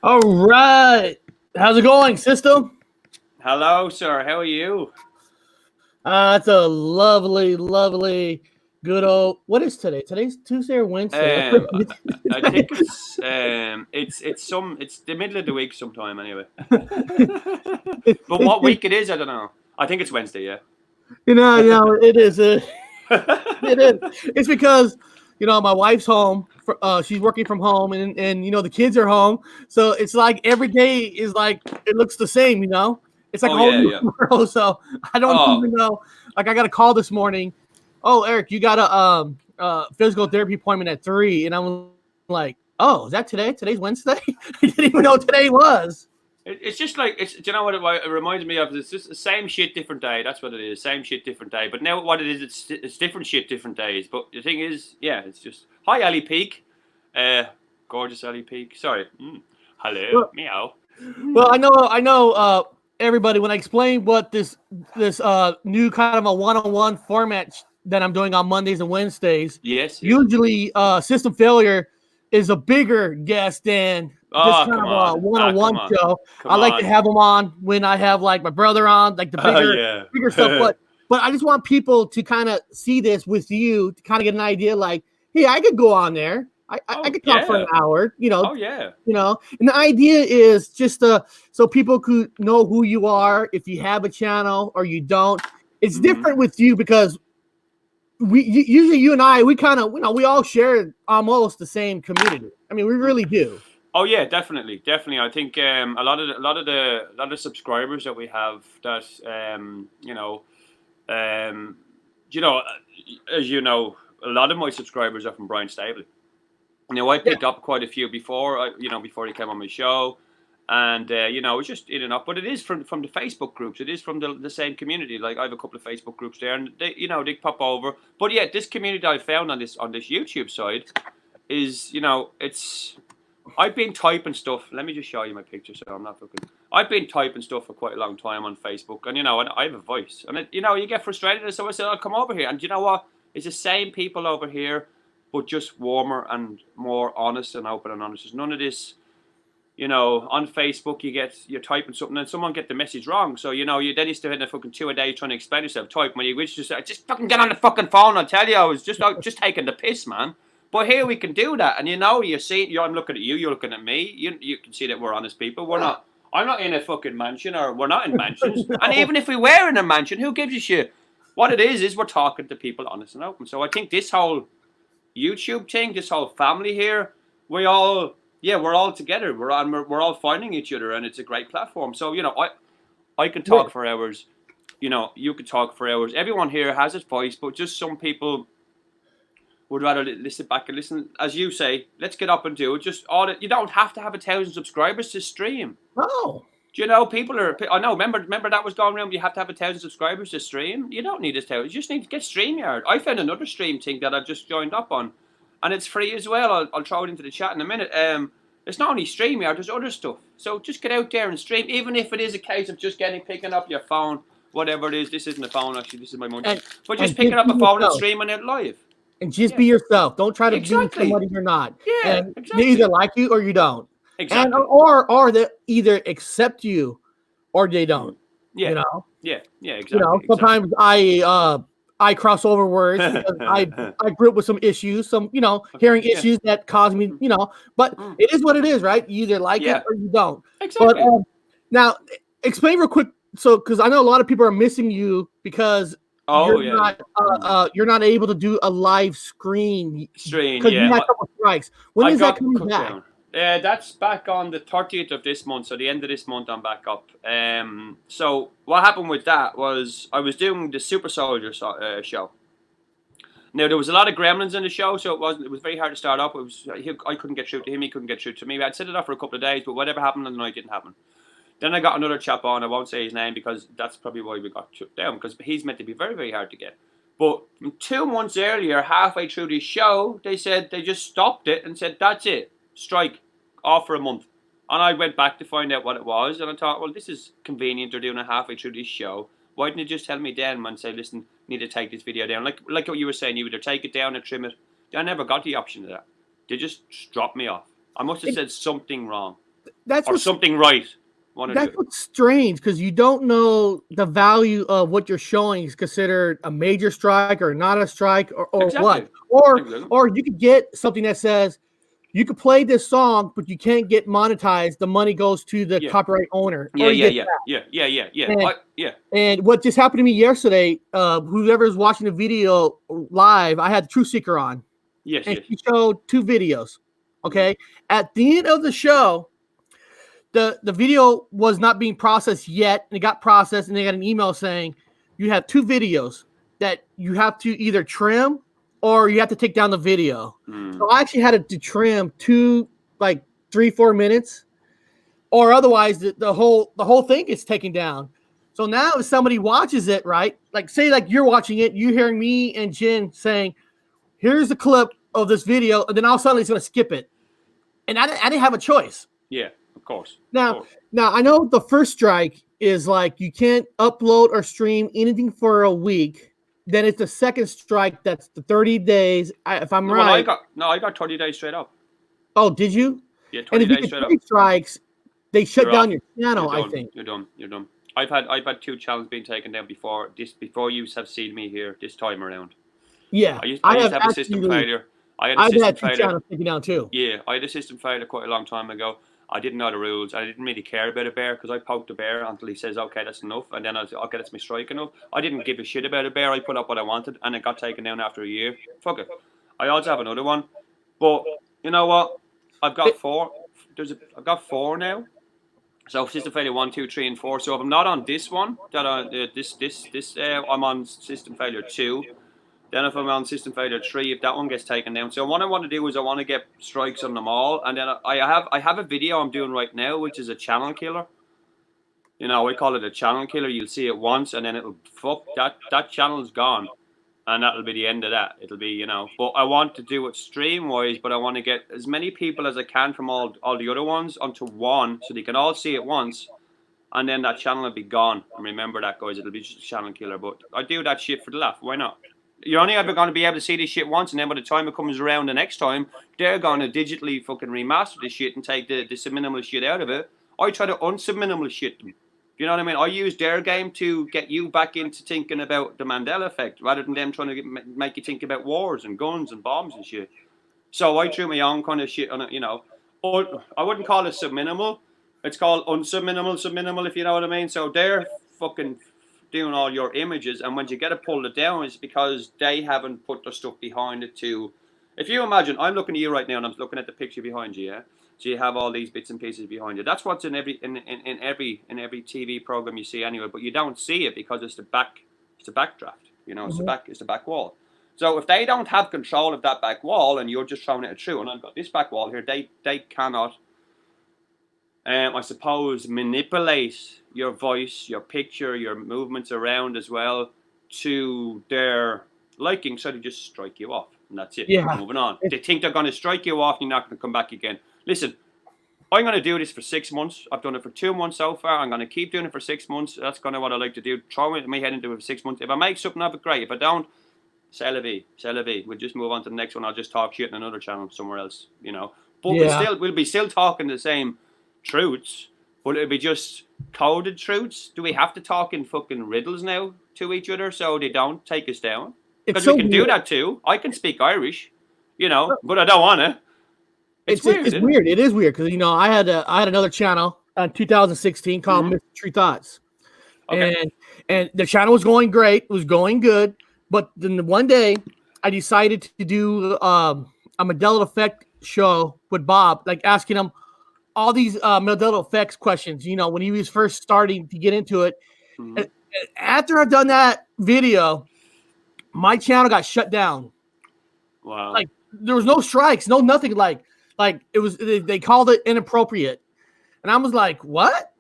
All right. How's it going, system? Hello, sir. How are you? It's a lovely, lovely, good old. What is today? Today's Tuesday or Wednesday? I Um, forget. I think it's the middle of the week sometime anyway. But It's what week it is, I don't know. I think it's Wednesday. Yeah. it is. It is. It's because my wife's home. She's working from home, and the kids are home. So it's like every day is like it looks the same. It's like Oh a whole yeah, new yeah. world. So I don't Oh, even know. Like I got a call this morning. Oh, Eric, you got a physical therapy appointment at 3, and I'm like, oh, is that today? Today's Wednesday. I didn't even know today was. it's just like it's. Do you know what it reminds me of? It's just the same shit, different day. That's what it is. Same shit, different day. But now what it is, it's different shit, different days. But the thing is, yeah, it's just hi, Ali Peak. Uh, gorgeous Ali Peak. Sorry. Hello, Well, meow. well, I know. Everybody, when I explain what this new kind of a one-on-one format that I'm doing on Mondays and Wednesdays, Yes, yes. usually System Failure is a bigger guest than this Oh, kind come of a on. Ah, one-on-one come on. show. I Come like to on. have them on when I have like my brother on, like the Oh, bigger yeah. bigger stuff. But I just want people to kind of see this with you to kind of get an idea. Like, hey, I could go on there. I Oh, could talk for an yeah. hour. Oh, yeah. And the idea is just so people could know who you are if you have a channel or you don't. It's Hmm. different with you because usually you and I we kind of we all share almost the same community. I mean, we really do. Oh, yeah, definitely. Definitely. I think a lot of the subscribers that we have that, um, you know, as you know, a lot of my subscribers are from Brian Staveley. Now I Yeah, picked up quite a few before, before he came on my show, and it's just in and up. But it is from the Facebook groups. It is from the same community. Like I have a couple of Facebook groups there, and they pop over. But yeah, this community I found on this YouTube side is it's. I've been typing stuff. Let me just show you my picture so I'm not looking. I've been typing stuff for quite a long time on Facebook, and and I have a voice, and you get frustrated. And so I said, I'll come over here, and you know what? It's the same people over here, but just warmer and more honest and open and honest. There's none of this. On Facebook you're typing something and someone get the message wrong. So you then used to spend a fucking 2 a day trying to explain yourself. Type when you wish just fucking get on the fucking phone. I tell you, I was just taking the piss, man. But here we can do that, and you see, I'm looking at you, you're looking at me. You can see that we're honest people. We're not. I'm not in a fucking mansion, or we're not in mansions. And no. even if we were in a mansion, who gives a shit? What it is we're talking to people honest and open. So I think this whole YouTube thing, this whole family here, we're all together. We're all finding each other, and it's a great platform. So I can Yeah, talk for hours. You could talk for hours. Everyone here has its voice, but just some people would rather sit back and listen. As you say, let's get up and do it. Just all you don't have to have 1,000 subscribers to stream. no. Do you know people are? I know. Remember that was going around. You have to have 1,000 subscribers to stream. You don't need 1,000. You just need to get StreamYard. I found another stream thing that I've just joined up on, and it's free as well. I'll throw it into the chat in a minute. It's not only StreamYard. There's other stuff. So just get out there and stream, even if it is a case of just picking up your phone, whatever it is. This isn't a phone actually. This is my money. And But and just picking just up be a phone and yourself. streaming it live. And just Yeah, be yourself. Don't try to be exactly. somebody you're not. Yeah, And they either exactly. like you or you don't. And Exactly. or they either accept you or they Mm. don't. You Yeah, know. yeah, yeah. Exactly, exactly. Sometimes I cross over words because I grew up with some issues, some hearing Yeah. issues that cause me, but Mm. it is what it is, right? You either like it Yeah, or you don't. But exactly. now explain real quick, so because I know a lot of people are missing you because Oh yeah. you're not able to do a live screen Strain. because you Yeah, had a couple strikes. When I is that got coming cut back? down. That's back on the 30th of this month, so the end of this month I'm back up. So what happened with that was I was doing the Super Soldier show. Now there was a lot of gremlins in the show, so it was very hard to start up. I couldn't get through to him, he couldn't get through to me. I'd set it up for a couple of days, but whatever happened on the night didn't happen. Then I got another chap on. I won't say his name because that's probably why we got shut down, because he's meant to be very, very hard to get. But 2 months earlier, halfway through the show, they said they just stopped it and said, that's it, strike, off for a month. And I went back to find out what it was, and I thought, well, this is convenient. They're doing it halfway through this show. Why didn't you just tell me then and say, listen, need to take this video down? Like what you were saying, you either take it down or trim it. I never got the option of that. They just dropped me off. I must have It, said something wrong. that's or what's something right. that's what's strange, because you don't know the value of what you're showing is considered a major strike or not a strike, or Exactly. what, Exactly. or you could get something that says you could play this song, but you can't get monetized. The money goes to the copyright owner. Yeah, or you yeah, get yeah. And, and what just happened to me yesterday, whoever's watching the video live, I had True Seeker on. Yes, and yes. she showed 2 videos. Okay. At the end of the show, the video was not being processed yet, and it got processed, and they got an email saying you have 2 videos that you have to either trim or you have to take down the video. So I actually had to trim 2, like 3-4 minutes, or otherwise the whole thing gets taken down. So now if somebody watches it, right, like say like you're watching it, you're hearing me and Jen saying, here's the clip of this video, and then all of a sudden it's going to skip it, and I didn't have a choice. Yeah, of course. Now I know the first strike is like you can't upload or stream anything for a week. Then it's the second strike, that's the 30 days. If I'm right. I got 30 days straight up. Oh, did you? Yeah, 20 days straight up. Strikes, they shut down your channel. I think you're done. I've had 2 channels being taken down before you have seen me here this time around. Yeah, I used to have a system failure. I've had 2 channels taken down too. Yeah, I had a system failure quite a long time ago. I didn't know the rules. I didn't really care about a bear because I poked the bear until he says, okay, that's enough. And then I was okay, that's my strike enough. I didn't give a shit about a bear. I put up what I wanted, and it got taken down after a year. Fuck it. I also have another one. But you know what? I've got 4. I've got 4 now. So system failure 1, 2, 3, and 4. So if I'm not on this one, I'm on system failure 2. Then if I'm on system failure 3, if that one gets taken down. So what I want to do is I want to get strikes on them all. And then I have a video I'm doing right now, which is a channel killer. You know, we call it a channel killer. You'll see it once, and then it'll that channel's gone. And that'll be the end of that. It'll be, but I want to do it stream-wise, but I want to get as many people as I can from all the other ones onto one, so they can all see it once. And then that channel will be gone. And remember that, guys, it'll be just a channel killer. But I do that shit for the laugh. Why not? You're only ever going to be able to see this shit once, and then by the time it comes around the next time, they're going to digitally fucking remaster this shit and take the subliminal shit out of it. I try to unsubliminal shit them. You know what I mean? I use their game to get you back into thinking about the Mandela effect, rather than them trying to make you think about wars and guns and bombs and shit. So I threw my own kind of shit on it, But I wouldn't call it subliminal. It's called subliminal, if you know what I mean. So they're fucking doing all your images, and when you get it pulled it down, it's because they haven't put their stuff behind it to. If you imagine, I'm looking at you right now, and I'm looking at the picture behind you, yeah. So you have all these bits and pieces behind you. That's what's in every TV program you see anyway, but you don't see it because it's the backdraft. It's the back wall. So if they don't have control of that back wall, and you're just throwing it through, and I've got this back wall here, they cannot. I suppose manipulate your voice, your picture, your movements around as well to their liking, so they just strike you off, and that's it. Yeah. Moving on. They think they're going to strike you off, and you're not going to come back again. Listen, I'm going to do this for 6 months. I've done it for 2 months so far. I'm going to keep doing it for 6 months. That's kind of what I like to do. Throw my head into it for 6 months. If I make something of it, great. If I don't, c'est la vie. We'll just move on to the next one. I'll just talk shit on another channel somewhere else, But we'll be still talking the same truths, but it'll be just coded truths. Do we have to talk in fucking riddles now to each other so they don't take us down? Because we can do that too. I can speak Irish, but I don't want to. It's weird. It's weird. It is weird because I had another channel in 2016 called Mystery Thoughts, and the channel was going great. It was going good, but then one day I decided to do a Mandela effect show with Bob, like asking him all these Mandela effects questions, when he was first starting to get into it. Mm-hmm. After I've done that video, my channel got shut down. Wow. Like there was no strikes, no nothing. Like it was, they called it inappropriate. And I was like, what?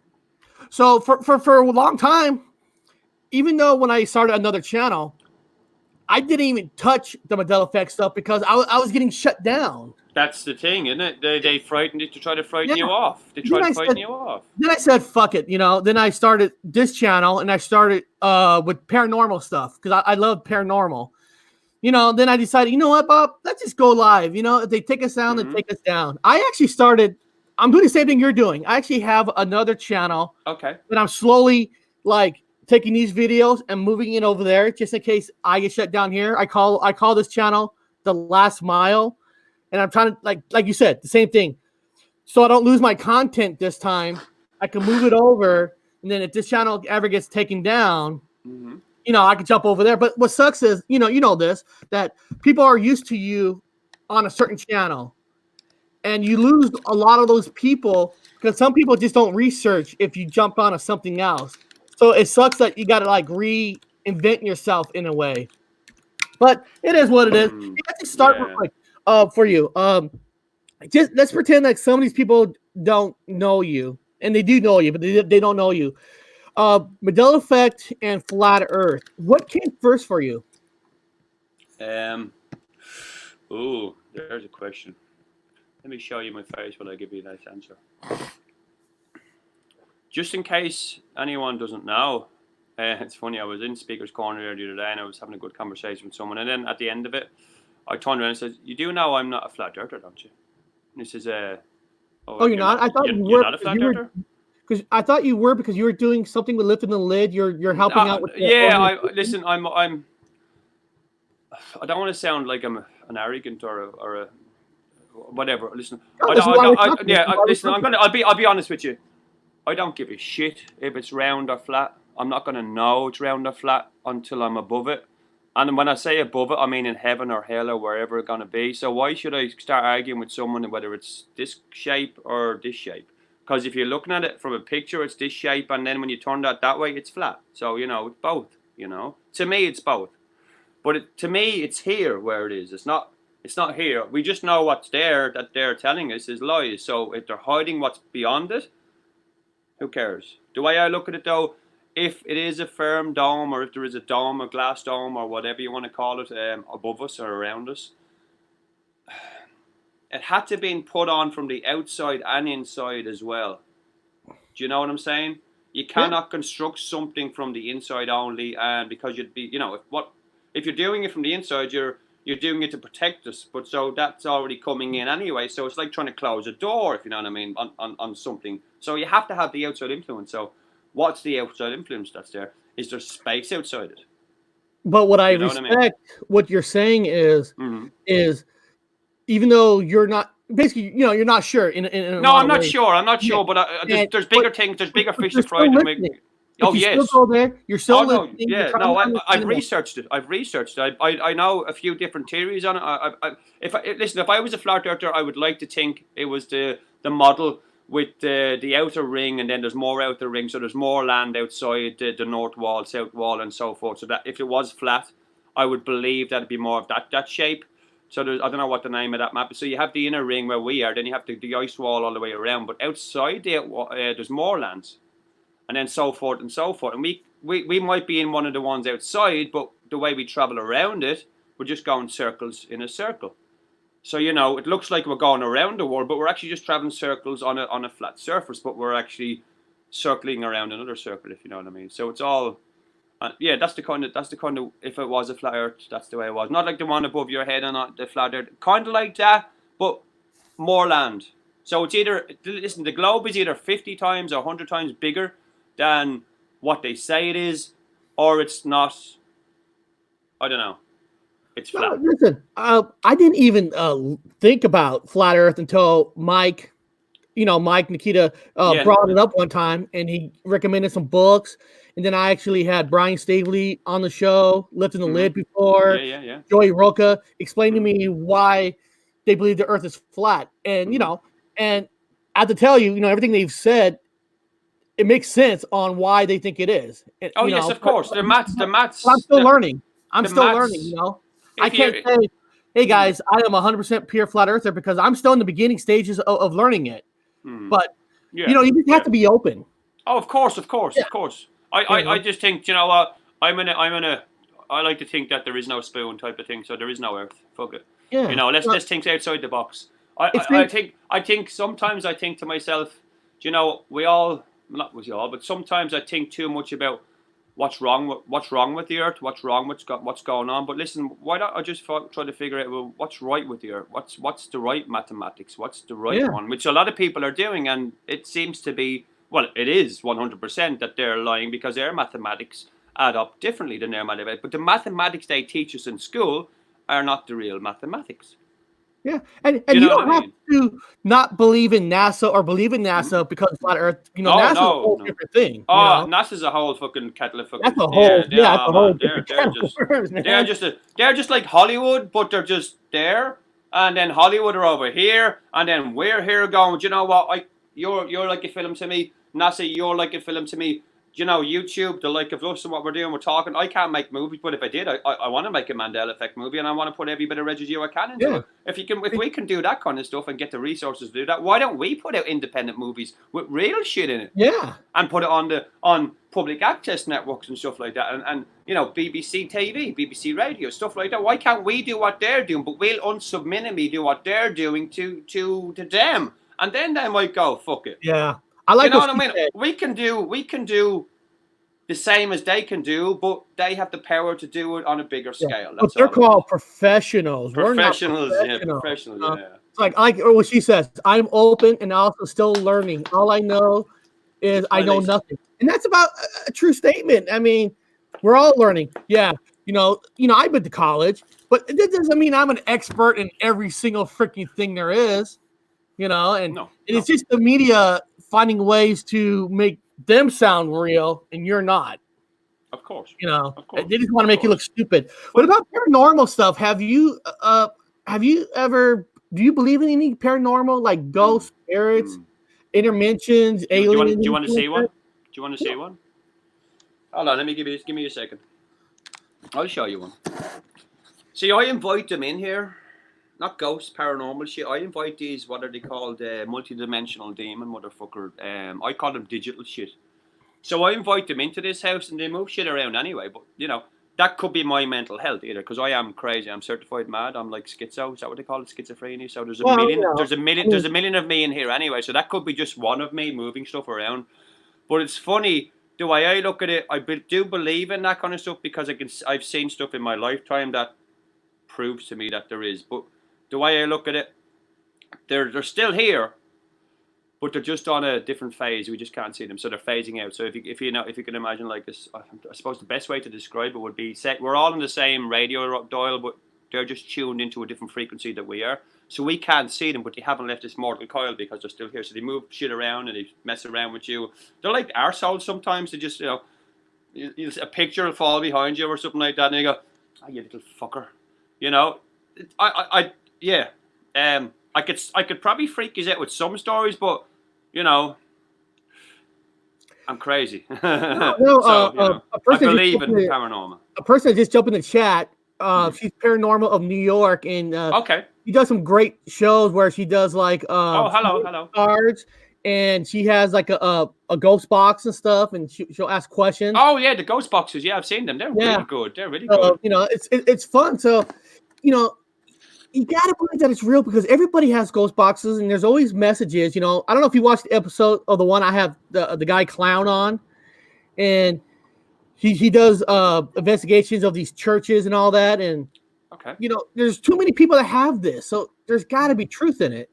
So for a long time, even though when I started another channel, I didn't even touch the Mandela effect stuff because I was getting shut down. That's the thing, isn't it? They frightened you to try to frighten you off. They try to frighten you off. Then I said, fuck it, Then I started this channel, and I started with paranormal stuff because I love paranormal. Then I decided, you know what, Bob? Let's just go live. If they take us down, then take us down. I actually started I'm doing the same thing you're doing. I actually have another channel. Okay. But I'm slowly like taking these videos and moving it over there just in case I get shut down here. I call this channel The Last Mile, and I'm trying to like you said, the same thing. So I don't lose my content this time. I can move it over, and then if this channel ever gets taken down, I can jump over there. But what sucks is, you know this, that people are used to you on a certain channel, and you lose a lot of those people because some people just don't research if you jump onto something else. So it sucks that you got to like reinvent yourself in a way. But it is what it is. Let's start real quick for you. Just let's pretend like some of these people don't know you, and they do know you, but they don't know you. Mandela effect and flat Earth. What came first for you? Ooh, there's a question. Let me show you my face while I give you a nice answer. Just in case anyone doesn't know, it's funny, I was in Speaker's Corner the other day and I was having a good conversation with someone, and then at the end of it, I turned around and said, "You do know I'm not a flat earther, don't you?" And he says, "Oh, you're not? I thought you were. You're not a flat earther?" Because I thought you were, because you were doing something with lifting the lid. You're helping out with. Listen, I don't want to sound like I'm an arrogant or a whatever. Listen, listen. I'll be honest with you. I don't give a shit if it's round or flat. I'm not gonna know it's round or flat until I'm above it. And when I say above it, I mean in heaven or hell or wherever it's gonna be. So why should I start arguing with someone whether it's this shape or this shape? Because if you're looking at it from a picture, it's this shape, and then when you turn that way, it's flat. So it's both. To me, it's both. But to me, it's here where it is. It's not here. We just know what's there that they're telling us is lies. So if they're hiding what's beyond it, who cares? The way I look at it, though, if it is a firm dome, or if there is a dome, a glass dome, or whatever you want to call it, above us or around us, it had to be put on from the outside and inside as well. Do you know what I'm saying? You cannot construct something from the inside only, and because you'd be, if you're doing it from the inside, you're doing it to protect us, but so that's already coming in anyway. So it's like trying to close a door, if you know what I mean, on something. So you have to have the outside influence. So what's the outside influence that's there? Is there space outside it? But what I respect, what you're saying is even though you're not, basically, you're not sure. No, I'm not sure. I'm not sure, but there's bigger things. There's bigger fish to fry than me. Oh, yes. You still go there. You're still listening. Yeah, no, I've researched it. I know a few different theories on it. If I was a flat earther, I would like to think it was the model with the outer ring, and then there's more outer ring, so there's more land outside the north wall, south wall, and so forth. So that if it was flat, I would believe that it'd be more of that shape. So I don't know what the name of that map is. So you have the inner ring where we are, then you have the ice wall all the way around. But outside there's more lands. And then so forth and so forth. And we might be in one of the ones outside, but the way we travel around it, we're just going circles in a circle. So, it looks like we're going around the world, but we're actually just traveling circles on a flat surface, but we're actually circling around another circle, if you know what I mean. So it's all, that's the kind of, if it was a flat earth, that's the way it was. Not like the one above your head and not the flat earth. Kind of like that, but more land. So it's either, listen, the globe is either 50 times or 100 times bigger than what they say it is, or it's not. I don't know. It's flat. No, listen, I didn't even think about flat Earth until Mike Nikita brought it up one time, and he recommended some books. And then I actually had Brian Stavely on the show, Lifting the Lid before. Yeah. Joey Roca explained to me why they believe the Earth is flat, and and I have to tell you, everything they've said, it makes sense on why they think it is. Yes, of course. The maths. I'm still learning. I can't say, hey guys, I am 100% pure flat earther, because I'm still in the beginning stages of learning it. But you just have to be open. Oh, of course. I just think, I like to think that there is no spoon type of thing, so there is no earth. Fuck it. Yeah. Let's think outside the box. I think sometimes I think to myself, we all, not with you all, but sometimes I think too much about what's wrong with the earth, what's going on. But listen, why don't I just try to figure out, well, what's right with the earth, what's the right mathematics, what's the right one, which a lot of people are doing, and it seems to be, well, it is 100% that they're lying, because their mathematics add up differently than their mathematics. But the mathematics they teach us in school are not the real mathematics. Yeah, and you don't have to not believe in NASA or believe in NASA because it's flat Earth. You know, NASA's a whole different thing. NASA's a whole fucking kettle of fucking. That's a whole, that's a whole different kettle of worms, man. They're just like Hollywood, but they're just there, and then Hollywood are over here, and then we're here going. Do you know what? You're like a film to me. NASA, you're like a film to me. You know, YouTube, the like of us and what we're doing, we're talking. I can't make movies, but if I did, I want to make a Mandela effect movie, and I want to put every bit of residue I can into it. If we can do that kind of stuff and get the resources to do that, why don't we put out independent movies with real shit in it? Yeah, and put it on public access networks and stuff like that, and you know, BBC TV, BBC Radio, stuff like that. Why can't we do what they're doing, but we'll unsubminimally do what they're doing to them, and then they might go, fuck it. Yeah. I like, you know what I mean? We can do the same as they can do, but they have the power to do it on a bigger scale. But they're called professionals. Professionals. Yeah. It's like what she says. I'm open and also still learning. All I know is I know nothing, and that's about a true statement. I mean, we're all learning. Yeah, you know. I've been to college, but that doesn't mean I'm an expert in every single freaking thing there is. You know, and it's just the media finding ways to make them sound real, and you're not. Of course. You know, they just want to make you look stupid. What about paranormal stuff? Have you ever? Do you believe in any paranormal, like ghosts, spirits, interventions, aliens? Do you want to see one? Do you want to see one? Hold on, give me a second. I'll show you one. See, I invite them in here. Not ghosts, paranormal shit. I invite these, what are they called? Multi-dimensional demon motherfucker. I call them digital shit. So I invite them into this house, and they move shit around anyway. But, you know, that could be my mental health either, because I am crazy. I'm certified mad. I'm like schizo. Is that what they call it? Schizophrenia. So there's a million of me in here anyway. So that could be just one of me moving stuff around. But it's funny, the way I look at it, I do believe in that kind of stuff, because I've seen stuff in my lifetime that proves to me that there is. But the way I look at it, they're still here, but they're just on a different phase. We just can't see them, so they're phasing out. So if you can imagine, like this, I suppose the best way to describe it would be, we're all in the same radio dial, but they're just tuned into a different frequency that we are. So we can't see them, but they haven't left this mortal coil because they're still here. So they move shit around and they mess around with you. They're like arseholes sometimes. They just, a picture will fall behind you or something like that, and you go, "Oh, you little fucker," you know. I could probably freak you out with some stories, but you know, I'm crazy. I believe in paranormal. A person just jumped in the chat. She's Paranormal of New York, and she does some great shows where she does like hello cards, and she has like a ghost box and stuff, and she'll ask questions. Oh yeah, the ghost boxes. Yeah, I've seen them. They're really good. They're really good. You know, it's fun. So, you know, you gotta believe that it's real, because everybody has ghost boxes, and there's always messages. You know, I don't know if you watched the episode of the one I have the guy Clown on, and he does investigations of these churches and all that, and you know, there's too many people that have this, so there's got to be truth in it.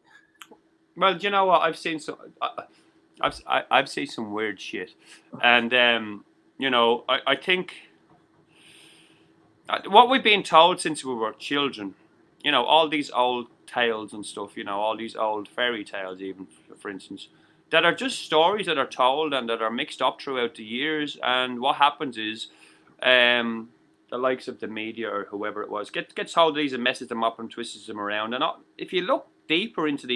Well, you know what? I've seen some weird shit, and you know, I think what we've been told since we were children, you know, all these old tales and stuff, you know, all these old fairy tales, even for instance, that are just stories that are told and that are mixed up throughout the years. And what happens is, the likes of the media or whoever it was gets hold of these and messes them up and twists them around. And if you look deeper into the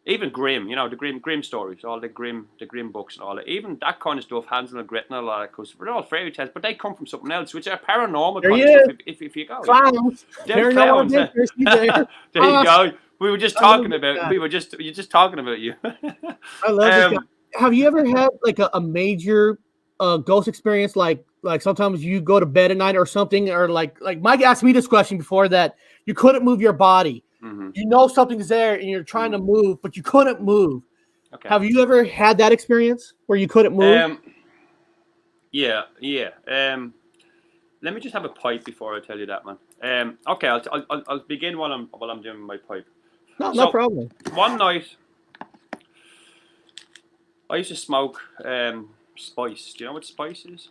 even Grimm, you know, the Grimm stories, all the Grimm books and all that, even that kind of stuff, Hansel and Gretel and all that, because they're all fairy tales, but they come from something else, which are paranormal kind of stuff. If you go, clowns, they're clowns. There you go. We were just talking about. You're just talking about you. I love this guy. Have you ever had like a major ghost experience? Like sometimes you go to bed at night or something, or like Mike asked me this question before, that you couldn't move your body. Mm-hmm. You know something's there and you're trying to move, but you couldn't move. Okay. Have you ever had that experience where you couldn't move? Yeah, yeah. Let me just have a pipe before I tell you that, man. Okay, I'll begin while I'm doing my pipe. No, no So problem. one night I used to smoke spice. Do you know what spice is?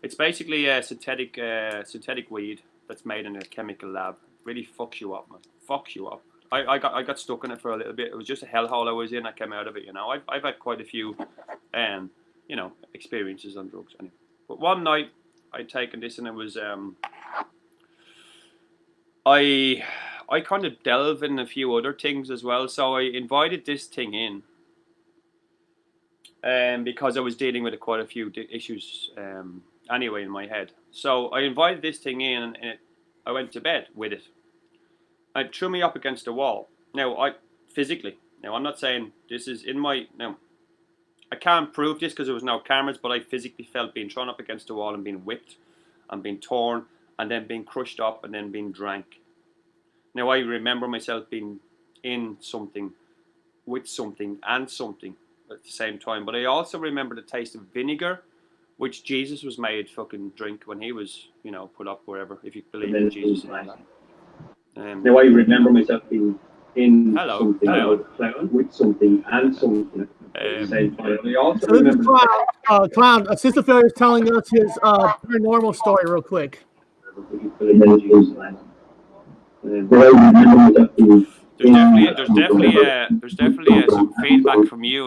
It's basically a synthetic weed that's made in a chemical lab. Really fucks you up, man. Fucks you up. I got stuck in it for a little bit. It was just a hellhole I was in. I came out of it. I've had quite a few, um, experiences on drugs. Anyway. But one night I'd taken this and it was I I kind of delve in a few other things as well. So I invited this thing in, because I was dealing with quite a few issues anyway in my head. So I invited this thing in, and I went to bed with it. It threw me up against the wall. Now I physically. Now I'm not saying this is in my now. I can't prove this because there was no cameras, but I physically felt being thrown up against the wall and being whipped, and being torn, and then being crushed up, and then being drank. Now I remember myself being in something, with something, and something at the same time. But I also remember the taste of vinegar, which Jesus was made fucking drink when he was, put up wherever, if you believe in Jesus and all that. Now I remember myself being in Hello, something with something and something at the same time. I also So this is remember Clown. Sister Fair is telling us his paranormal story real quick. There's definitely some feedback from you,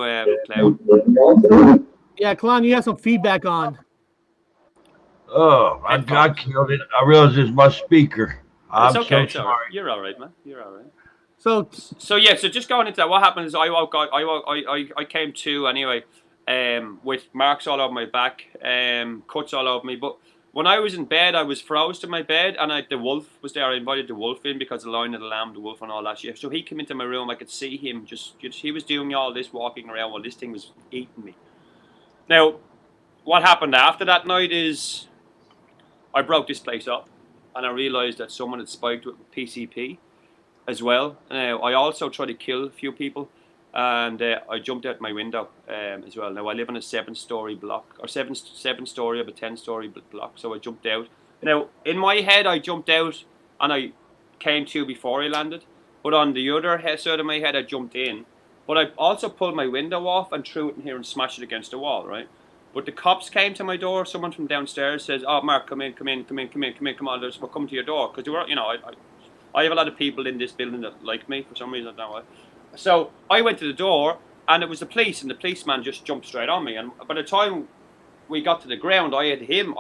Clown. Yeah, Clown, you have some feedback on. Oh, I killed it. I realized it's my speaker. It's I'm okay. so It's all sorry. right. You're all right, man. You're all right. So So just going into that, what happened is I came to anyway, with marks all over my back, cuts all over me. But when I was in bed, I was froze to my bed, and the wolf was there. I invited the wolf in because the lion and the lamb, the wolf, and all that shit. So he came into my room. I could see him just he was doing all this walking around while this thing was eating me. Now, what happened after that night is I broke this place up, and I realised that someone had spiked with PCP as well. I also tried to kill a few people, and I jumped out my window as well. Now I live in a 7-story block, or seven story of a 10-story block, so I jumped out. Now in my head I jumped out and I came to before I landed, but on the other side of my head I jumped in. But I also pulled my window off and threw it in here and smashed it against the wall, right? But the cops came to my door. Someone from downstairs says, "Oh, Mark, come in, come on, we're coming to your door," because they were, I have a lot of people in this building that like me for some reason. I don't know why. So I went to the door, and it was the police, and the policeman just jumped straight on me. And by the time we got to the ground, I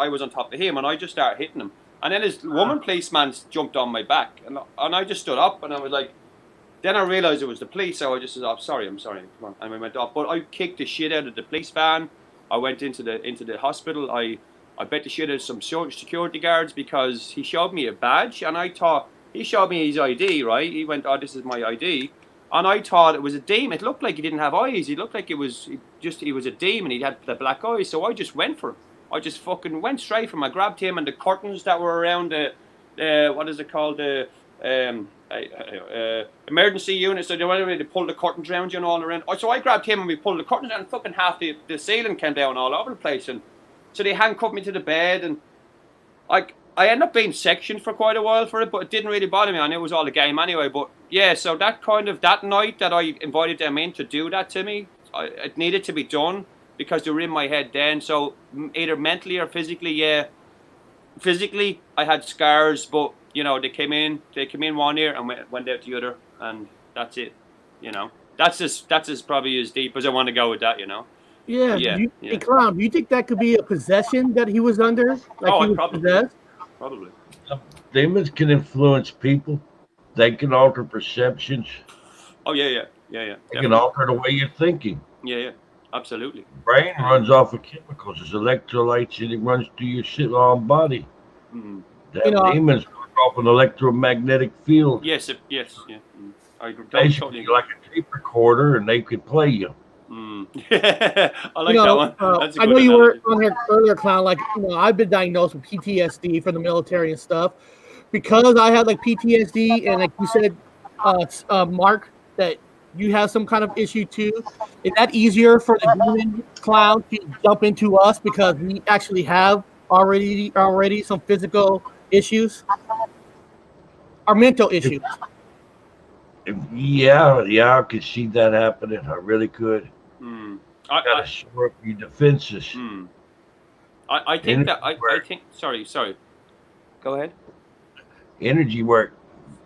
was on top of him, and I just started hitting him. And then this woman policeman jumped on my back, and I just stood up, and I was like, then I realised it was the police, so I just said, "Oh, I'm sorry, come on," and we went off. But I kicked the shit out of the police van. I went into the hospital. I bet the shit out of some security guards because he showed me a badge, and I thought he showed me his ID, right? He went, "Oh, this is my ID," and I thought it was a demon. It looked like he didn't have eyes. He looked like he was a demon. He had the black eyes, so I just went for him. I just fucking went straight for him. I grabbed him and the curtains that were around the what is it called, the emergency unit. So they pulled the curtains around you and all around. So I grabbed him and we pulled the curtains down, and fucking half the ceiling came down all over the place. And so they handcuffed me to the bed, and I ended up being sectioned for quite a while for it, but it didn't really bother me. I knew it was all a game anyway. But yeah, so that night that I invited them in to do that to me, it needed to be done because they were in my head then. So either mentally or physically, yeah. Physically, I had scars, but they came in one ear and went out the other, and that's it. That's as probably as deep as I want to go with that. yeah. Hey, Clown, do you think that could be a possession that he was under? Like he was possessed? Probably. Demons can influence people. They can alter perceptions. Oh yeah. They can alter the way you're thinking. Yeah. Absolutely. Brain runs off of chemicals. There's electrolytes, and it runs through your shit on body. Mm. Demons run off an electromagnetic field. Yes, yeah. Mm. I basically like a tape recorder, and they could play you. Mm. I like that one. I know you were on here earlier, Clown. Like, I've been diagnosed with PTSD from the military and stuff because I had like PTSD, and like you said, Mark, that you have some kind of issue too? Is that easier for the demon clown to jump into us because we actually have already some physical issues or mental issues? Yeah, I could see that happening. I really could. Hmm. You gotta shore up your defenses. I think that I think. Sorry. Go ahead. Energy work,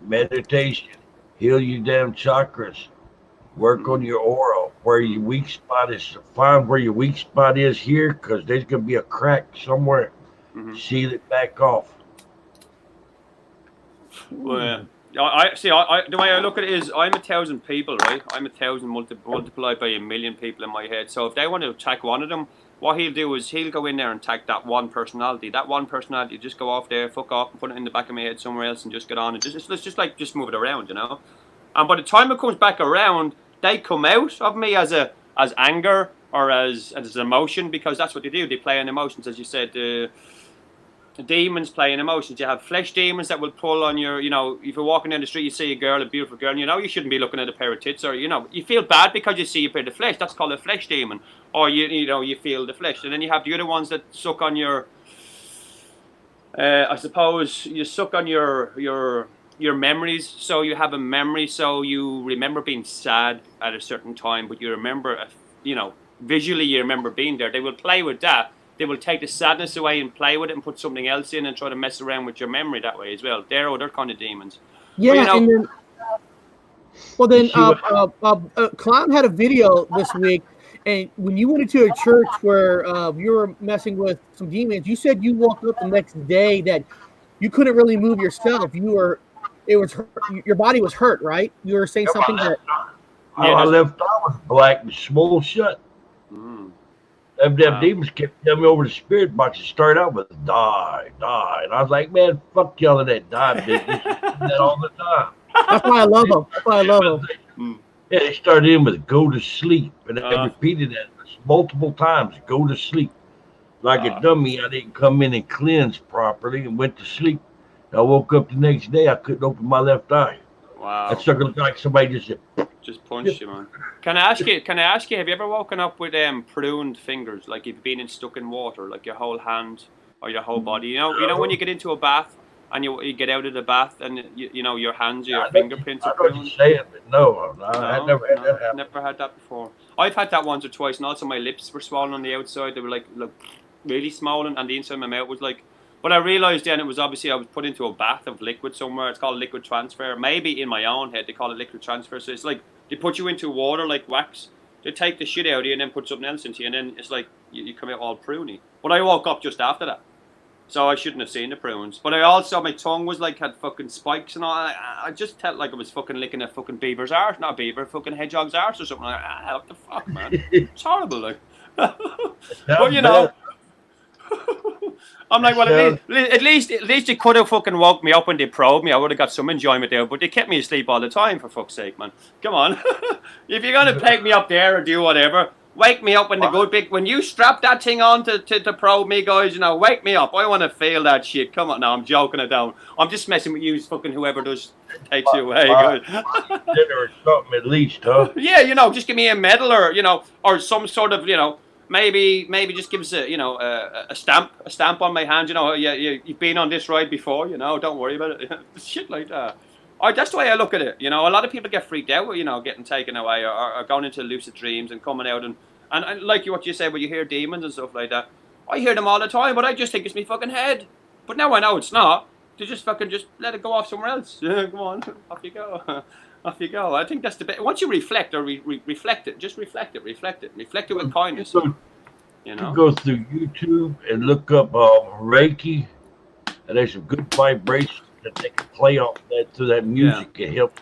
meditation, heal your damn chakras, work on your aura, where your weak spot is. Find where your weak spot is here, because there's gonna be a crack somewhere. Seal it back off. Well, I see. The way I look at it is, I'm 1,000 people, right? I'm 1,000 multiplied by 1,000,000 people in my head. So if they want to attack one of them, what he'll do is he'll go in there and attack that one personality. That one personality, just go off there, fuck off, and put it in the back of my head somewhere else, and just get on and just move it around, you know. And by the time it comes back around, they come out of me as anger or as emotion, because that's what they do. They play on emotions, as you said. The demons play in emotions. You have flesh demons that will pull on your, you know, if you're walking down the street, you see a beautiful girl, and you know you shouldn't be looking at a pair of tits, or, you know, you feel bad because you see a pair of flesh. That's called a flesh demon. Or, you feel the flesh. And then you have the other ones that suck on your, I suppose, you suck on your memories. So you have a memory, so you remember being sad at a certain time, but you remember, visually you remember being there. They will play with that. They will take the sadness away and play with it and put something else in and try to mess around with your memory that way as well. They're other kind of demons. Yeah, but, and then, Clown had a video this week, and when you went into a church where you were messing with some demons, you said you woke up the next day that you couldn't really move yourself. Your body was hurt, right? You were saying something that. My left eye was black and swole shut. Them demons kept telling me over the spirit box. It started out with die. And I was like, man, fuck y'all of that die business. That all the time. That's why I love them. Yeah, they started in with go to sleep. And I repeated that multiple times. Go to sleep. Like a dummy, I didn't come in and cleanse properly and went to sleep. I woke up the next day, I couldn't open my left eye. Wow. That sucker looked like somebody just punched you, man. Can I ask you, have you ever woken up with pruned fingers, like you've been stuck in water, like your whole hand or your whole body? You know when you get into a bath and you get out of the bath and your hands, your fingerprints are pruned? I say it, but no, I never had that happen. Never had that before. I've had that once or twice, and also my lips were swollen on the outside. They were like really swollen, and the inside of my mouth was like. But I realised then it was obviously I was put into a bath of liquid somewhere. It's called liquid transfer. Maybe in my own head they call it liquid transfer. So it's like they put you into water like wax. They take the shit out of you and then put something else into you, and then it's like you come out all pruny. But I woke up just after that, so I shouldn't have seen the prunes. But I also, my tongue was like had fucking spikes and all. I just felt like I was fucking licking a fucking beaver's arse, not a beaver, a fucking hedgehog's arse or something. Like, what the fuck, man? It's horrible, like. But you know. I'm like, well, at least they could have fucking woke me up when they probed me. I would have got some enjoyment there, but they kept me asleep all the time, for fuck's sake, man. Come on. If you're going to take me up there or do whatever, wake me up when the good big, when you strap that thing on to probe me, guys, wake me up. I want to feel that shit. Come on. No, I'm joking it down. I'm just messing with you, fucking whoever does takes you away. Dinner or something at least, huh? Yeah, just give me a medal or some sort of, Maybe just give us a stamp on my hand. You've been on this ride before. Don't worry about it. Shit like that. That's the way I look at it. A lot of people get freaked out with getting taken away or going into lucid dreams and coming out and like what you said, when you hear demons and stuff like that. I hear them all the time, but I just think it's me fucking head. But now I know it's not. To just let it go off somewhere else. Come on, off you go. Off you go. I think that's the best. Once you reflect or reflect it, just reflect it with kindness. You go through YouTube and look up Reiki, and there's some good vibrations that they can play off that through that music. It helps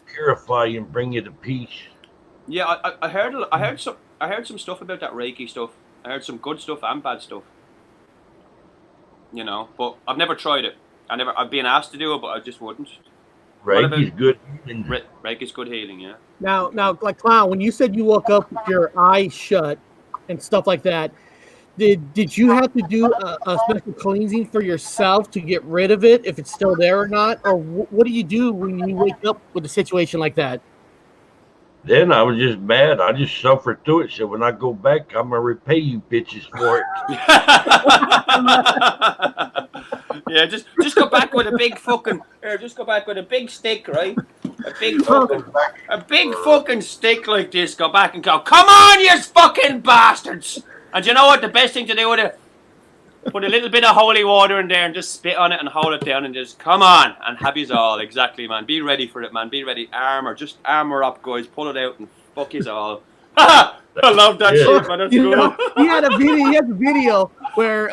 purify you and bring you to peace. Yeah, I heard some stuff about that Reiki stuff. I heard some good stuff and bad stuff. But I've never tried it. I've been asked to do it, but I just wouldn't. Reiki's good. Reiki's good healing, yeah. Now, like Clown, when you said you woke up with your eyes shut and stuff like that, did you have to do a special cleansing for yourself to get rid of it if it's still there or not? Or what do you do when you wake up with a situation like that? Then I was just mad. I just suffered through it. So when I go back, I'm gonna repay you bitches for it. Yeah, just go back with a big fucking. Just go back with a big stick, right? A big fucking stick like this. Go back and go. Come on, you fucking bastards! And you know what? The best thing to do with it. Put a little bit of holy water in there and just spit on it and hold it down and just come on and have yous all. Exactly, man. Be ready for it, man. Be ready. Just armor up, guys. Pull it out and fuck yous all. I love that shit, man. That's cool. He had a video. He has a video where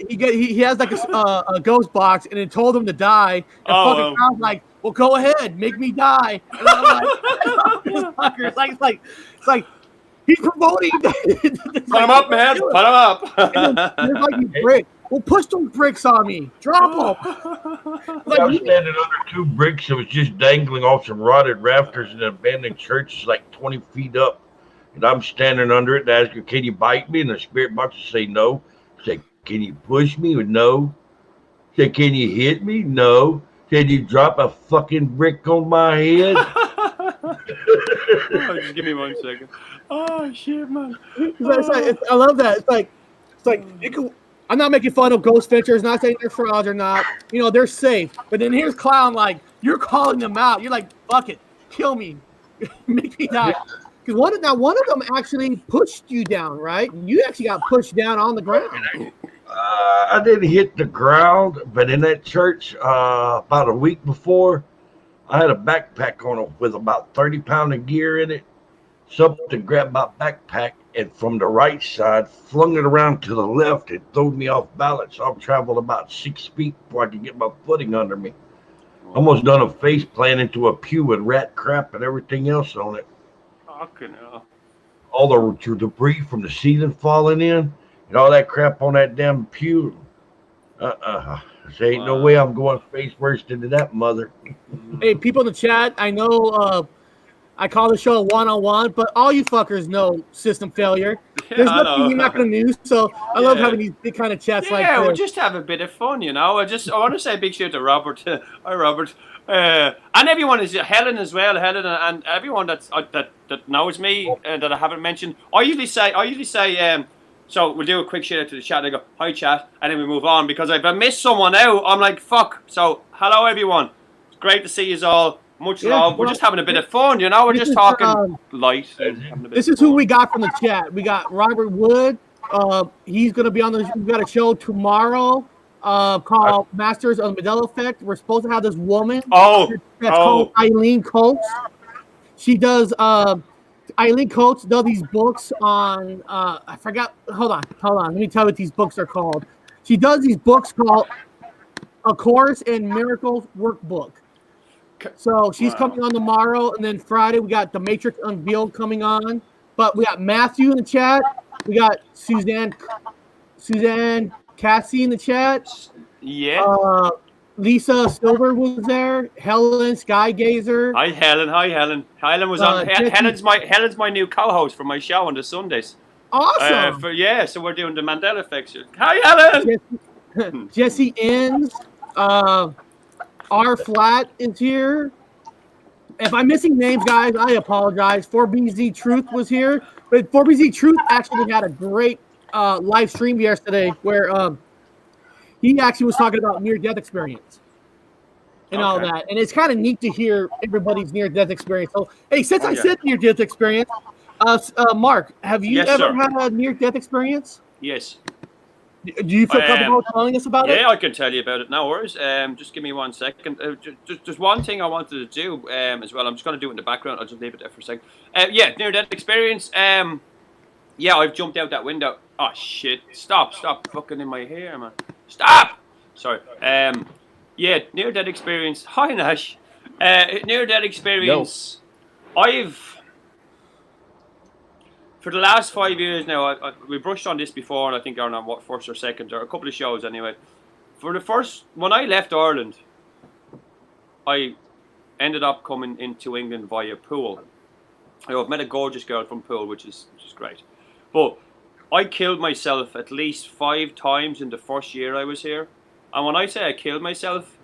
he has like a ghost box and it told him to die. And fucking God's like, well, go ahead, make me die. And I'm like, it's like. He's promoting. Put him up, man. Put him up. There's like these bricks. Well, push those bricks on me. Drop them. Like, I was standing under 2 bricks that was just dangling off some rotted rafters in an abandoned church. It's like 20 feet up. And I'm standing under it and ask her, can you bite me? And the spirit box will say no. Say, can you push me? No. Say, can you hit me? No. Can you drop a fucking brick on my head? Just give me 1 second. Oh shit, man! I love that. It's like I'm not making fun of ghost ventures. Not saying they're frauds or not. You know, they're safe. But then here's Clown like you're calling them out. You're like, fuck it, kill me, make me die. Because one of them actually pushed you down, right? You actually got pushed down on the ground. I didn't hit the ground, but in that church about a week before, I had a backpack on it with about 30 pounds of gear in it. Something grabbed my backpack and from the right side flung it around to the left and threw me off balance. I traveled about 6 feet before I could get my footing under me. Almost done a face plant into a pew with rat crap and everything else on it. Fucking hell. All the debris from the ceiling falling in and all that crap on that damn pew. There ain't no way I'm going face first into that mother. Hey, people in the chat, I know I call the show a one-on-one, but all you fuckers know system failure. There's nothing you're not going to know, so I love having these big kind of chats like this. Yeah, we'll just have a bit of fun, you know. I want to say a big shout out to Robert. Hi, Robert. And everyone is Helen as well. Helen and everyone that knows me and that I haven't mentioned. I usually say, so we'll do a quick shout out to the chat. I go, hi, chat, and then we move on because if I miss someone out, I'm like, fuck. So, hello, everyone. It's great to see you all. Much love. We're just having a bit of fun, you know. We're just talking light. This is who we got from the chat. We got Robert Wood. He's going to be on the. We've got a show tomorrow called Masters of the Mandela Effect. We're supposed to have this woman. That's called Eileen Coates. She does. Eileen Coates does these books on. I forgot. Hold on. Let me tell you what these books are called. She does these books called A Course in Miracles Workbook. So she's coming on tomorrow, and then Friday we got The Matrix Unveiled coming on. But we got Matthew in the chat. We got Suzanne Cassie in the chat. Yeah. Lisa Silver was there. Helen Skygazer. Hi Helen. Helen was on. Helen's my new co-host for my show on the Sundays. Awesome. So we're doing the Mandela Effect. Hi Helen. Jesse Inns. R Flat is here. If I'm missing names, guys, I apologize. 4BZ Truth was here, but 4BZ Truth actually had a great live stream yesterday where he actually was talking about near-death experience and all that. And it's kind of neat to hear everybody's near-death experience. So, hey, since I said near-death experience, Mark, have you ever had a near-death experience? Yes. Do you feel comfortable telling us about it? Yeah, I can tell you about it. No worries. Just give me 1 second. Just one thing I wanted to do as well. I'm just going to do it in the background. I'll just leave it there for a second. Near-death experience. I've jumped out that window. Oh, shit. Stop fucking in my hair, man. Stop! Sorry. Near-death experience. Hi, Nash. Near-death experience. No. For the last 5 years now, we brushed on this before, and I think on what first or second, or a couple of shows anyway. When I left Ireland, I ended up coming into England via Poole. I've met a gorgeous girl from Poole, which is great. But I killed myself at least 5 times in the first year I was here. And when I say I killed myself,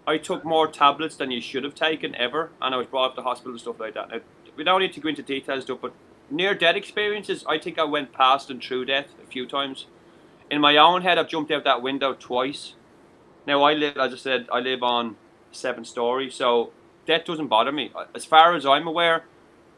I took more tablets than you should have taken ever, and I was brought up to hospital and stuff like that. Now, we don't need to go into details, stuff, but near-death experiences, I think I went past and through death a few times. In my own head, I've jumped out that window twice. Now, I live, as I said, I live on 7th story, so death doesn't bother me. As far as I'm aware,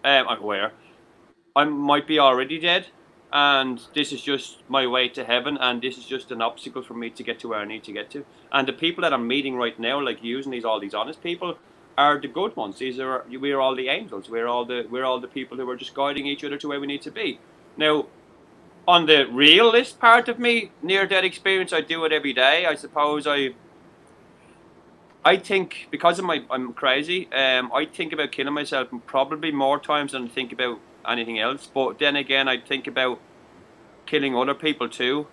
I might be already dead, and this is just my way to heaven, and this is just an obstacle for me to get to where I need to get to. And the people that I'm meeting right now, like you and all these honest people, are the good ones. We're all the angels. We're all the people who are just guiding each other to where we need to be. Now, on the realist part of me, near-death experience, I do it every day. I suppose I think because I'm crazy. I think about killing myself probably more times than I think about anything else. But then again, I think about killing other people too.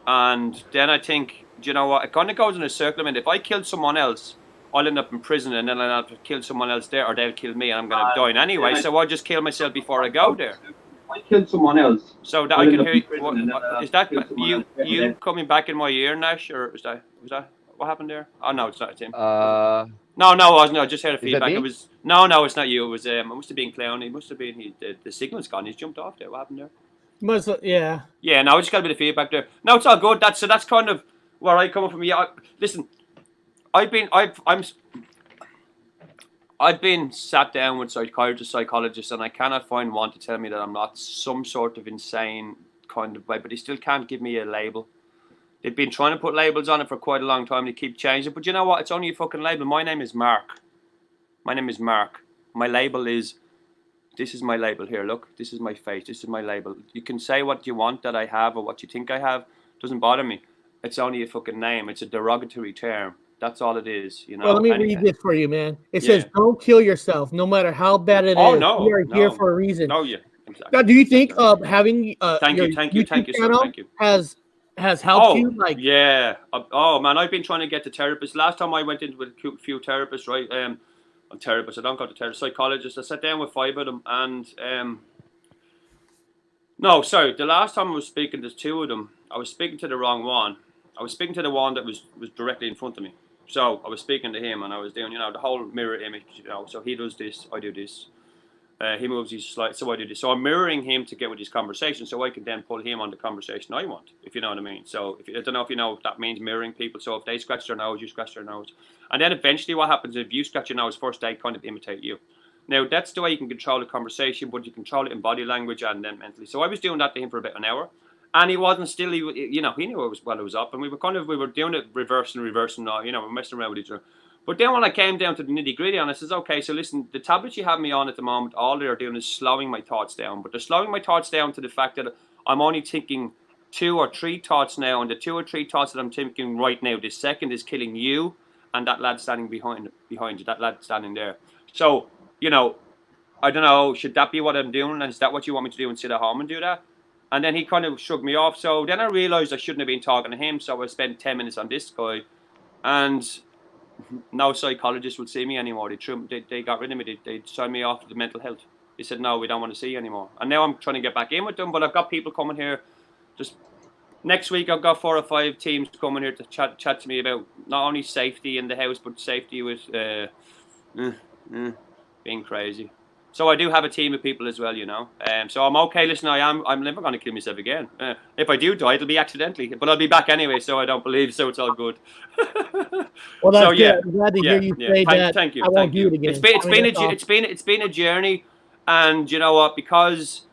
And then I think, do you know what? It kind of goes in a circle. I mean, if I kill someone else, I'll end up in prison, and then I'll have to kill someone else there, or they'll kill me, and I'm going to die anyway. So I'll just kill myself before I go there. I killed someone else. So that I can hear you. Is that you coming back in my ear, Nash, or was that what happened there? Oh no, it's not him. No, it wasn't. I just heard a feedback. It was no, it's not you. It was it must have been Clown. It must have been the signal's gone. He's jumped off there. What happened there? Yeah. Yeah, no, I just got a bit of feedback there. No, it's all good. That's kind of where I come from. Yeah, listen, I've been sat down with psychologists, and I cannot find one to tell me that I'm not some sort of insane kind of way, but they still can't give me a label. They've been trying to put labels on it for quite a long time. They keep changing, but you know what? It's only a fucking label. My name is Mark. My label is, this is my label here. Look, this is my face. This is my label. You can say what you want that I have or what you think I have. It doesn't bother me. It's only a fucking name. It's a derogatory term. That's all it is, you know. Well, let me read this for you, man. It says, "Don't kill yourself, no matter how bad it is. No, we are here for a reason." No, yeah, exactly. Now, do you think having thank you has helped you? Like, yeah. Oh man, I've been trying to get to therapists. Last time I went in with a few therapists, right? I'm therapists. I don't go to therapists. Psychologists. I sat down with 5 of them, and no, sorry. The last time I was speaking to 2 of them, I was speaking to the wrong one. I was speaking to the one that was directly in front of me. So I was speaking to him, and I was doing, the whole mirror image, So he does this, I do this. He moves his slides, so I do this. So I'm mirroring him to get with his conversation, so I can then pull him on the conversation I want, if you know what I mean. So I don't know if you know what that means, mirroring people. So if they scratch their nose, you scratch their nose. And then eventually what happens, if you scratch your nose first, they kind of imitate you. Now, that's the way you can control the conversation, but you control it in body language and then mentally. So I was doing that to him for about an hour. And he wasn't still, he knew it was up, and we were doing it reversing, we're messing around with each other. But then when I came down to the nitty gritty, and I says, okay, so listen, the tablets you have me on at the moment, all they're doing is slowing my thoughts down. But they're slowing my thoughts down to the fact that I'm only thinking 2 or 3 thoughts now, and the 2 or 3 thoughts that I'm thinking right now, this second, is killing you and that lad standing behind you, that lad standing there. So, I don't know, should that be what I'm doing? And is that what you want me to do and sit at home and do that? And then he kind of shrugged me off. So then I realised I shouldn't have been talking to him. So I spent 10 minutes on this guy. And no psychologist would see me anymore. They got rid of me. They signed me off to the mental health. They said, no, we don't want to see you anymore. And now I'm trying to get back in with them. But I've got people coming here. Just next week, I've got 4 or 5 teams coming here to chat to me about not only safety in the house, but safety with being crazy. So I do have a team of people as well, So I'm okay. Listen, I'm never going to kill myself again. If I do die, it'll be accidentally. But I'll be back anyway, so I don't believe. So it's all good. Well, that's good. I'm glad to hear you say that. Thank you. I won't do it again. It's been a journey, and you know what? Because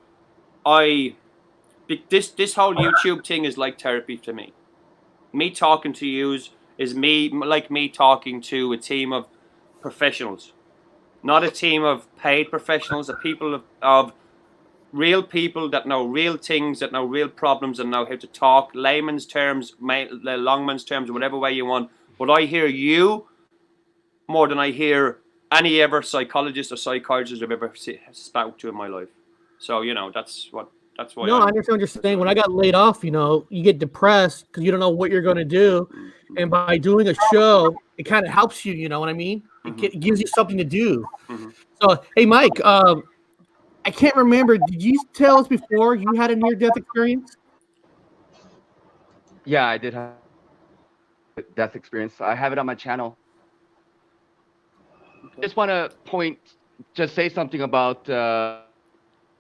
this whole YouTube thing is like therapy to me. Me talking to you is like me talking to a team of professionals. Not a team of paid professionals, a people of real people that know real things, that know real problems, and know how to talk layman's terms, longman's terms, whatever way you want. But I hear you more than I hear any ever psychologist or psychiatrist I've ever spoke to in my life. So that's why. No, I understand what you're saying. When I got laid off, you get depressed because you don't know what you're going to do, and by doing a show, it kind of helps you. You know what I mean? It gives you something to do. Mm-hmm. So, hey, Mike, I can't remember. Did you tell us before you had a near-death experience? Yeah, I did have a death experience. I have it on my channel. just want to say something about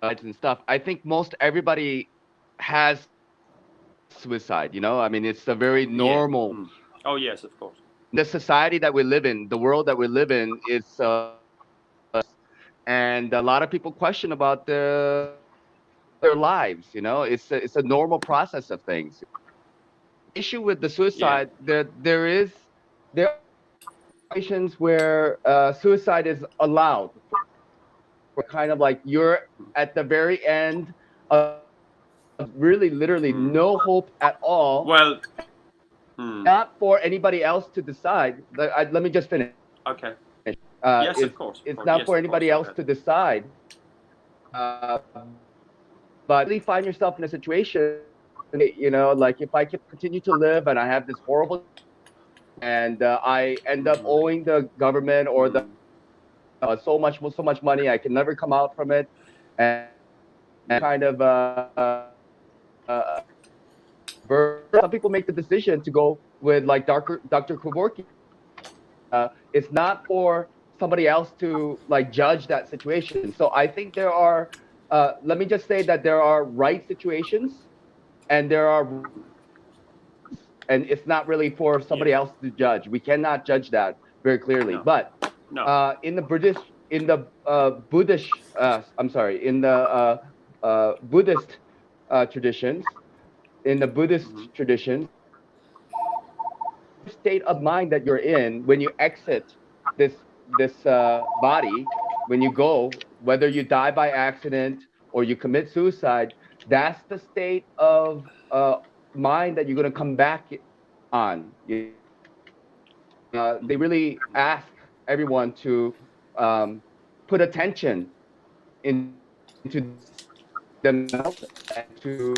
and stuff. I think most everybody has suicide. I mean, it's a very Yeah. normal. Oh yes, of course. The society that we live in, the world that we live in, is, and a lot of people question about their lives. It's a normal process of things. Issue with the suicide, there are situations where suicide is allowed, for kind of like you're at the very end of really literally no hope at all. Well, Not for anybody else to decide. Let me just finish. okay. Yes, of course. It's not Yes, for of course. anybody else to decide. But really find yourself in a situation, like if I could continue to live and I have this horrible, and I end up owing the government or the so much money, I can never come out from it, and kind of some people make the decision to go with like Dr. Kevorkian. It's not for somebody else to like judge that situation. So I think there are. Let me just say that there are right situations, and there are, and it's not really for somebody else to judge. We cannot judge that very clearly. No. But No. in the Buddhist, Buddhist traditions, in the Buddhist traditions, state of mind that you're in when you exit this body, when you go, whether you die by accident or you commit suicide, that's the state of mind that you're going to come back on. They really ask everyone to put attention into themselves and to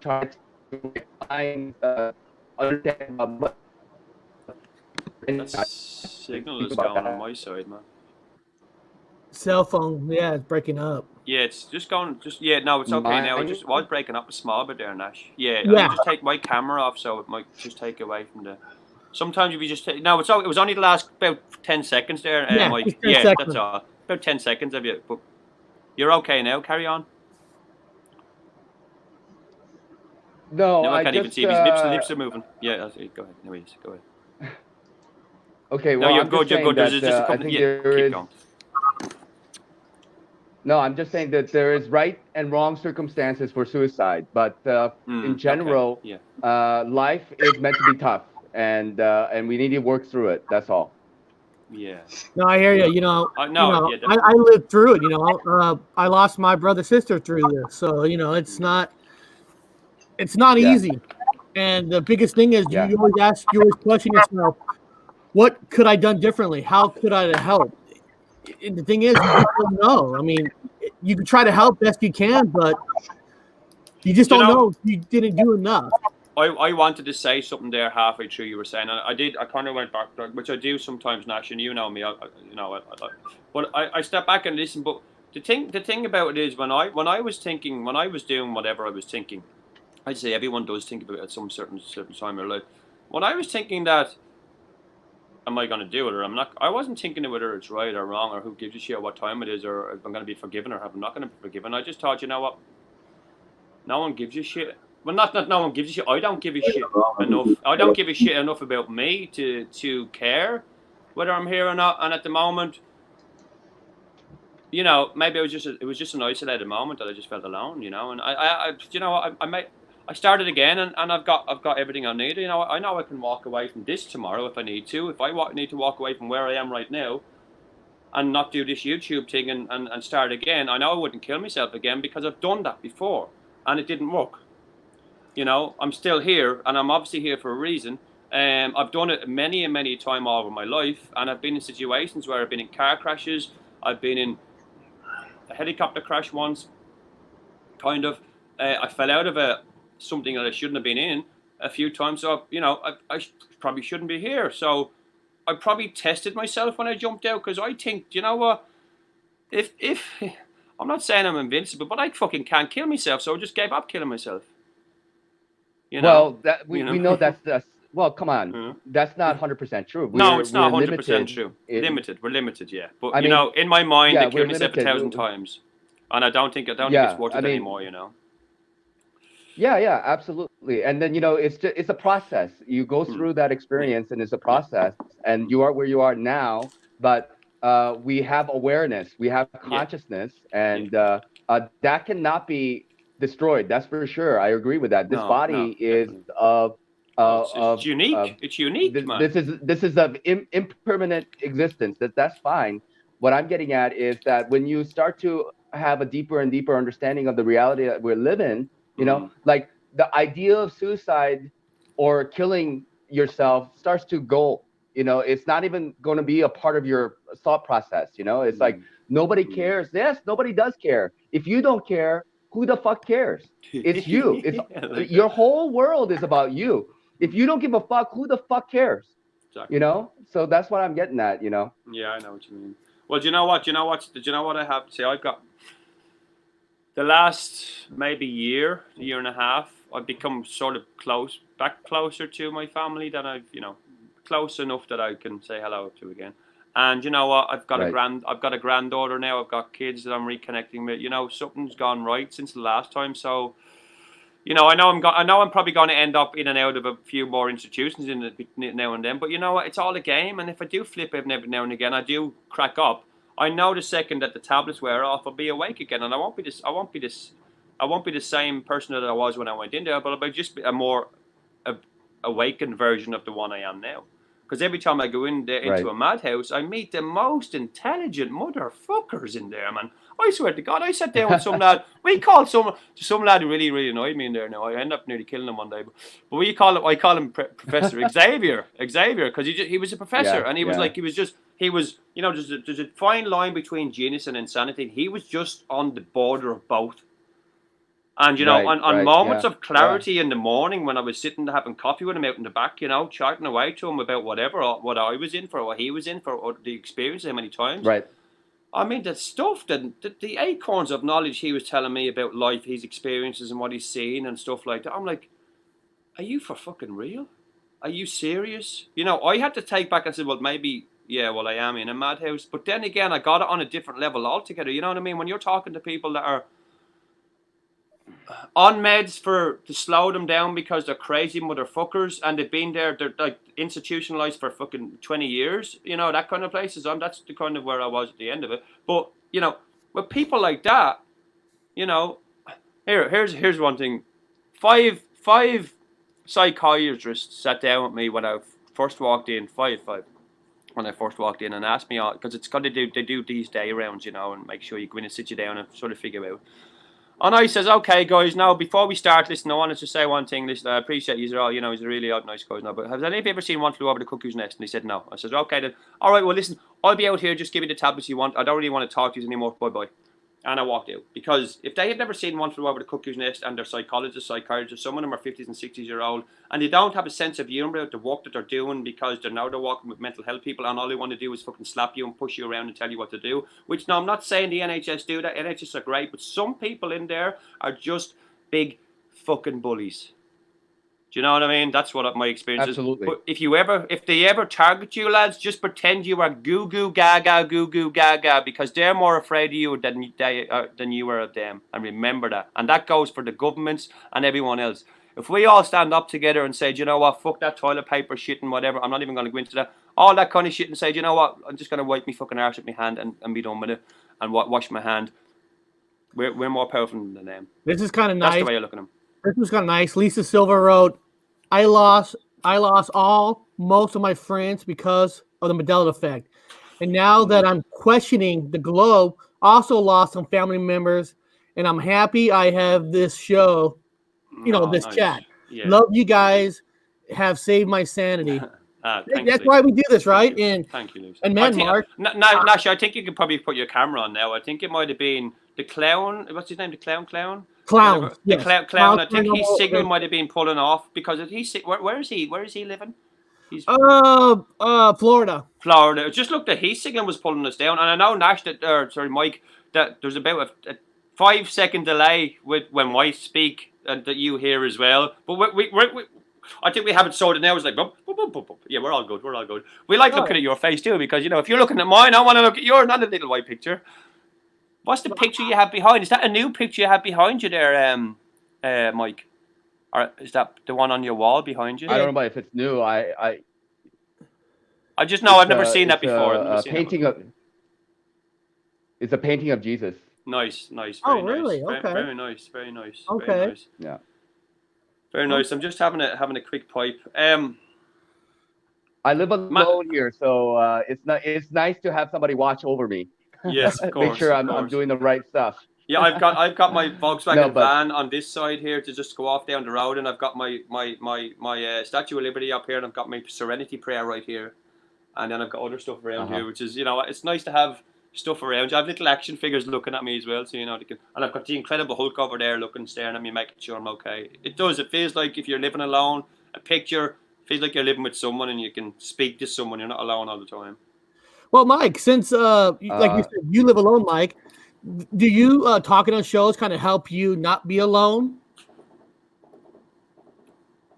try to find understand what That signal is going on my side, man. Cell phone, yeah, it's breaking up. Yeah, it's just going. No, it's okay now. It was breaking up a small bit there, Nash. Yeah, Yeah. I just take my camera off, so it might just take away from the. Sometimes if you just take, no, it was only the last about 10 seconds there, Yeah, Mike. just 10 Yeah, seconds. that's all. About 10 seconds of you, but you're okay now. Carry on. No, Now I can't even see if his lips are moving. Yeah, that's it. Go ahead. No, yes, go ahead. Okay, No, well, you're I'm good. just You're saying good. There's that just a I couple. think Yeah, there keep is. going. No, I'm just saying that there is right and wrong circumstances for suicide, but in general, okay. life is meant to be tough, and we need to work through it. That's all. Yeah. No, I hear you. I lived through it. I lost my brother, sister through this, so it's not easy. And the biggest thing is you always question yourself, what could I done differently? How could I have helped? And the thing is, you just don't know. I mean, you can try to help best you can, but you just don't know if you didn't do enough. I wanted to say something there halfway through you were saying, and I did. I kind of went back, which I do sometimes, Nash, and you know me. But I step back and listen. But the thing about it is, when I was doing whatever I was thinking, I'd say everyone does think about it at some certain time in their life. When I was thinking that, am I going to do it or I'm not? I wasn't thinking whether it's right or wrong or who gives a shit what time it is or if I'm going to be forgiven or if I'm not going to be forgiven. I just thought, you know what? No one gives a shit. Well, not no one gives a shit. I don't give a shit enough. I don't give a shit enough about me to care whether I'm here or not. And at the moment, maybe it was just an isolated moment that I just felt alone. And I started again, and I've got everything I need. I know I can walk away from this tomorrow if I need to. If I need to walk away from where I am right now, and not do this YouTube thing and start again, I know I wouldn't kill myself again because I've done that before and it didn't work. I'm still here, and I'm obviously here for a reason. I've done it many and many times over my life, and I've been in situations where I've been in car crashes. I've been in a helicopter crash once, kind of. I fell out of something that I shouldn't have been in a few times. So I probably shouldn't be here. So I probably tested myself when I jumped out because I think, you know what? If I'm not saying I'm invincible, but I fucking can't kill myself, so I just gave up killing myself. Well, we know that's Well, come on, Mhm. that's not 100% true. No, it's not We're 100% limited. true. In, We're limited, yeah. But I mean, in my mind, yeah, I we're killed myself limited. 1,000 times, and I don't think it's Yeah, worth I it mean, anymore. You know. yeah, absolutely. And then it's a process. You go Mm. through that experience, and it's a process. And you are where you are now, but we have awareness, we have Yeah. consciousness, Yeah. and that cannot be destroyed. That's for sure. I agree with that. This No, body is definitely. of Oh, it's of unique. It's unique, man. this is of impermanent existence. That's fine. What I'm getting at is that when you start to have a deeper and deeper understanding of the reality that we're living, like the idea of suicide or killing yourself starts to go. It's not even going to be a part of your thought process. It's like nobody cares. Yes, nobody does care. If you don't care, who the fuck cares? It's you. It's I like your that. whole world is about you. If you don't give a fuck, who the fuck cares? Exactly. So that's what I'm getting at. Yeah, I know what you mean. Well, do you know what? Do you know what I have to say? I've got the last maybe year and a half. I've become sort of closer to my family that I've, close enough that I can say hello to again. And you know what? I've got Right. I've got a granddaughter now. I've got kids that I'm reconnecting with. Something's gone right since the last time. So, I know I'm probably going to end up in and out of a few more institutions now and then. But you know what? It's all a game. And if I do flip every now and again, I do crack up. I know the second that the tablets wear off, I'll be awake again, and I won't be the same person that I was when I went in there. But I'll just be a more awakened version of the one I am now. Because every time I go in there into a madhouse, I meet the most intelligent motherfuckers in there, man. I swear to God, I sat down with some lad. We called some lad who really, really annoyed me in there. Now I end up nearly killing him one day, but I call him Professor Xavier, because he was a professor, and he was there's a fine line between genius and insanity. He was just on the border of both. And on moments of clarity in the morning when I was sitting there having coffee with him out in the back, chatting away to him about whatever, or what I was in for, or what he was in for, or the experience how many times. Right. I mean, the stuff, the acorns of knowledge he was telling me about life, his experiences and what he's seen and stuff like that. I'm like, are you for fucking real? Are you serious? I had to take back and say, well, maybe, yeah, well, I am in a madhouse. But then again, I got it on a different level altogether. You know what I mean? When you're talking to people that are on meds to slow them down because they're crazy motherfuckers and they've been there, they're like institutionalized for fucking 20 years, that kind of places. That's the kind of where I was at the end of it. But, with people like that, here's one thing. Five psychiatrists sat down with me when I first walked in, when I first walked in, and asked me, because it's got to do, they do these day rounds, and make sure you go in and sit you down and sort of figure out. And I says, okay, guys, now, before we start, listen, I wanted to say one thing. Listen, I appreciate you all, he's a really nice guy now, but has any of you ever seen One Flew Over the Cuckoo's Nest? And he said, no. I says, okay, then, all right, well, listen, I'll be out here, just give me the tablets you want. I don't really want to talk to you anymore, bye-bye. And I walked out. Because if they have never seen One Flew Over the Cuckoo's Nest, and they're psychologists, psychiatrists, some of them are 50s and 60s-year-old, and they don't have a sense of humor about the work that they're doing because they're working with mental health people, and all they want to do is fucking slap you and push you around and tell you what to do. Which, no, I'm not saying the NHS do that. NHS are great, but some people in there are just big fucking bullies. Do you know what I mean? That's what my experience Absolutely. is. But if they ever target you, lads, just pretend you are goo goo gaga, because they're more afraid of you than you are of them. And remember that. And that goes for the governments and everyone else. If we all stand up together and say, do you know what, fuck that toilet paper shit and whatever, I'm not even going to go into that, all that kind of shit, and say, do you know what, I'm just going to wipe my fucking arse with my hand and be done with it and wash my hand. We're more powerful than them. This is kind of nice. That's the way you look at them. This was kind of nice. Lisa Silva wrote, I lost most of my friends because of the Mandela effect. And now that I'm questioning the globe, also lost some family members. And I'm happy I have this show, this nice. chat. Yeah. Love you guys. Have saved my sanity. Thanks, That's why we do this, right? Thank you, Lucy. And man, Mark. Nash, I think you could probably put your camera on now. I think it might have been the clown. What's his name? The clown? Clown. Yes. The clown. I think his signal might have been pulling off because where is he? Where is he living? He's Florida. Florida. Just looked at his signal was pulling us down, and I know Nash Mike, that there's about a 5-second delay when I speak and that you hear as well. But I think we have it sorted now. It's like, bump, bump, bump, bump, bump. Yeah, we're all good. We're all good. We like looking at your face too, because if you're looking at mine, I want to look at yours, not a little white picture. What's the picture you have behind? Is that a new picture you have behind you there, Mike? Or is that the one on your wall behind you? I don't know if it's new. I just know I've never seen that before. It's a painting of Jesus. Nice. Very really? Nice. Okay. Very nice. Okay. Very nice. Yeah. Very nice. I'm just having a quick pipe. I live alone here, so it's nice to have somebody watch over me. Yes, of course. Make sure I'm doing the right stuff. Yeah, I've got my Volkswagen van on this side here to just go off down the road, and I've got my Statue of Liberty up here, and I've got my Serenity Prayer right here, and then I've got other stuff around here, which is it's nice to have stuff around. I have little action figures looking at me as well, so they can. And I've got the Incredible Hulk over there staring at me, making sure I'm okay. It does. It feels like if you're living alone, a picture feels like you're living with someone, and you can speak to someone. You're not alone all the time. Well, Mike, since like you said, you live alone, Mike. Do you talking on shows kind of help you not be alone?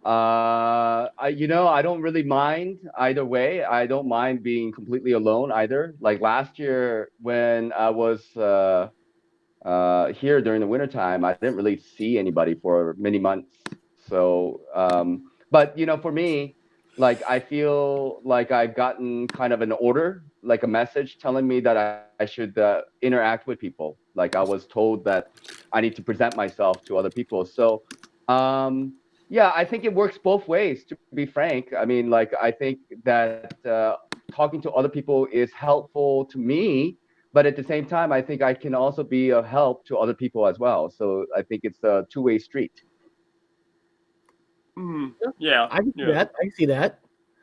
I don't really mind either way. I don't mind being completely alone either. Like last year when I was here during the wintertime, I didn't really see anybody for many months. So, but for me, like I feel like I've gotten kind of an order, like a message telling me that I should interact with people. Like I was told that I need to present myself to other people. So, yeah, I think it works both ways, to be frank. I mean, like, I think that talking to other people is helpful to me, but at the same time, I think I can also be of help to other people as well. So I think it's a two-way street. Yeah, I can see that. I see that.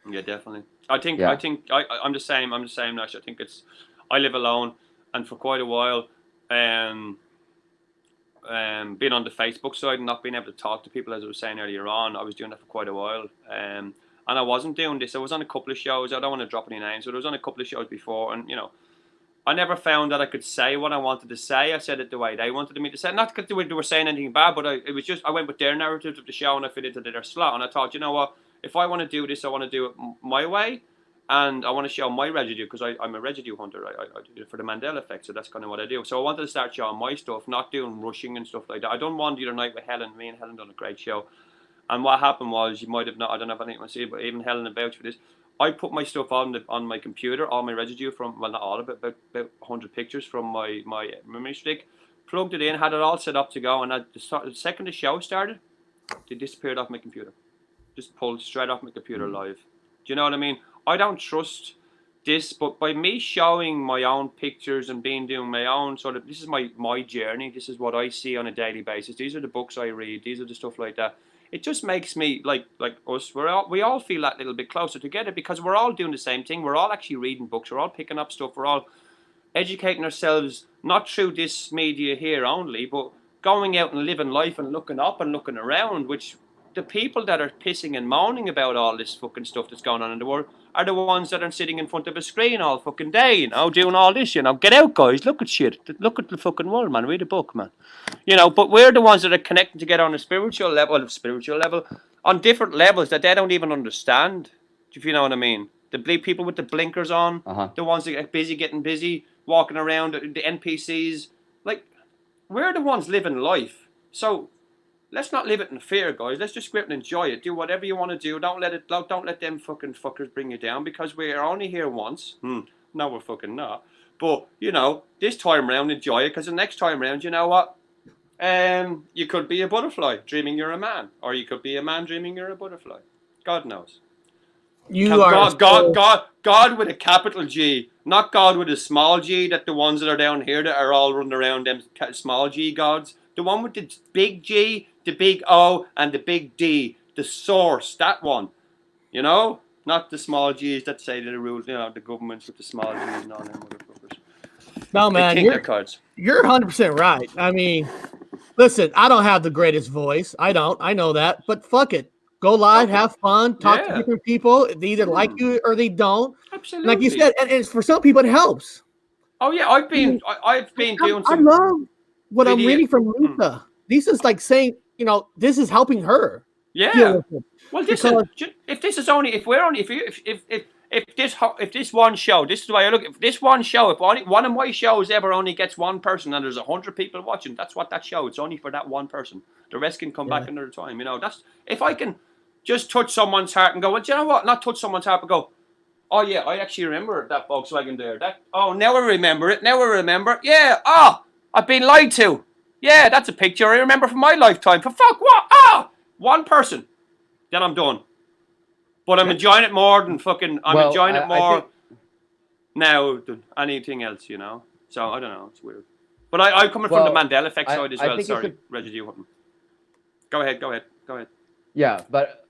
Yeah, definitely. I'm the same. Nash. I think I live alone, and for quite a while, being on the Facebook side and not being able to talk to people, as I was saying earlier on, I was doing that for quite a while. And I wasn't doing this. I was on a couple of shows. I don't want to drop any names, but I was on a couple of shows before, and I never found that I could say what I wanted to say. I said it the way they wanted me to say it. Not because they were saying anything bad, but it was just I went with their narrative of the show and I fit into their slot. And I thought, you know what? If I want to do this, I want to do it my way, and I want to show my residue because I'm a residue hunter. I do it for the Mandela effect, so that's kind of what I do. So I wanted to start showing my stuff, not doing rushing and stuff like that. I done one the other night with Helen. Me and Helen done a great show. And what happened was, you might have not, I don't know if anyone see it, but even Helen vouched for this. I put my stuff on my computer, all my residue from, well, not all of it, but about 100 pictures from my memory stick, plugged it in, had it all set up to go, and the second the show started, they disappeared off my computer. Just pulled straight off my computer live. Do you know what I mean? I don't trust this, but by me showing my own pictures and doing my own sort of, this is my journey, this is what I see on a daily basis, these are the books I read, these are the stuff like that. It just makes me, like us, we all feel that little bit closer together because we're all doing the same thing. We're all actually reading books. We're all picking up stuff. We're all educating ourselves, not through this media here only, but going out and living life and looking up and looking around, which the people that are pissing and moaning about all this fucking stuff that's going on in the world are the ones that are sitting in front of a screen all fucking day, doing all this, Get out, guys. Look at shit. Look at the fucking world, man. Read a book, man. But we're the ones that are connecting together on a spiritual level, on different levels that they don't even understand. If you know what I mean. The people with the blinkers on, the ones that get busy getting busy, walking around, the NPCs. Like, we're the ones living life. So let's not live it in fear, guys. Let's just go out and enjoy it. Do whatever you want to do. Don't let them fucking fuckers bring you down because we're only here once. No, we're fucking not. But, this time round, enjoy it because the next time round, you know what? You could be a butterfly dreaming you're a man, or you could be a man dreaming you're a butterfly. God knows. God with a capital G, not God with a small G. That the ones that are down here that are all running around them small G gods. The one with the big G, the big O, and the big D, the source. That one, not the small G's that say the rules. The governments with the small G's and all them motherfuckers. No, man, you're 100% right. I mean, listen, I don't have the greatest voice. I don't. I know that. But fuck it. Go live, have fun, talk to different people. They either like you or they don't. Absolutely. Like you said, and for some people, it helps. Oh yeah, I've been doing. I love what I'm reading from Lisa. Lisa's like saying, this is helping her. Yeah. deal with it. Well, Because- listen, if this is only, if this one show, this is the way I look. If this one show, if one of my shows ever only gets one person, and there's 100 people watching, that's what that show. It's only for that one person. The rest can come back another time. You know, that's if I can just touch someone's heart and go, well, do you know what? Not touch someone's heart, but go, oh yeah, I actually remember that Volkswagen there. Now I remember it. Now I remember. Yeah. I've been lied to. Yeah, that's a picture I remember from my lifetime. For fuck what? One person. Then I'm done. But I'm enjoying it more than fucking. I'm enjoying it more now than anything else, you know. So I don't know. It's weird. But I'm coming from the Mandela effect side as well. Sorry, Reggie, you wouldn't. Go ahead. Yeah, but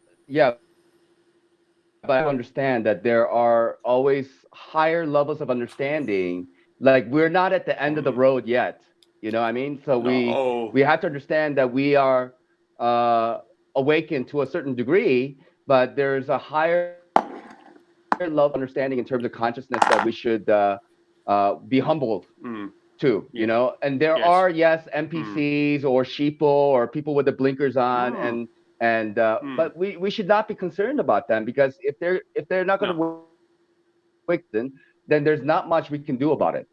I understand that there are always higher levels of understanding. Like we're not at the end of the road yet. You know what I mean? So we have to understand that we are awakened to a certain degree, but there's a higher level of understanding in terms of consciousness that we should be humbled to, you know. And there are NPCs or sheeple or people with the blinkers on, but we should not be concerned about them, because if they're not going to awaken, then there's not much we can do about it.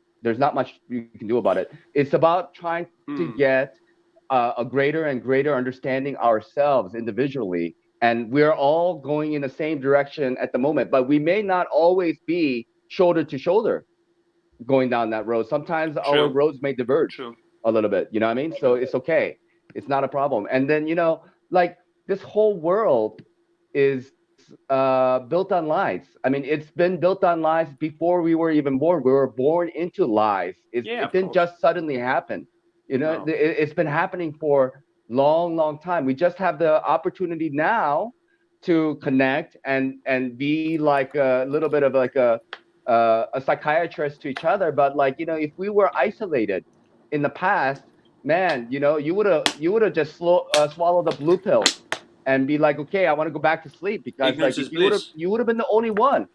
It's about trying to get a greater and greater understanding ourselves individually. And we're all going in the same direction at the moment, but we may not always be shoulder to shoulder going down that road. Sometimes our roads may diverge a little bit, you know what I mean? So it's okay. It's not a problem. And then, you know, like this whole world is built on lies. I mean, it's been built on lies before we were even born. We were born into lies. It didn't just suddenly happen. You know, it's been happening for long time. We just have the opportunity now to connect and be like a little bit of like a psychiatrist to each other. But like, you know, if we were isolated in the past, man, you know, you would have just swallowed the blue pill and be like, okay, I want to go back to sleep, because ignorance like is you would have been the only one.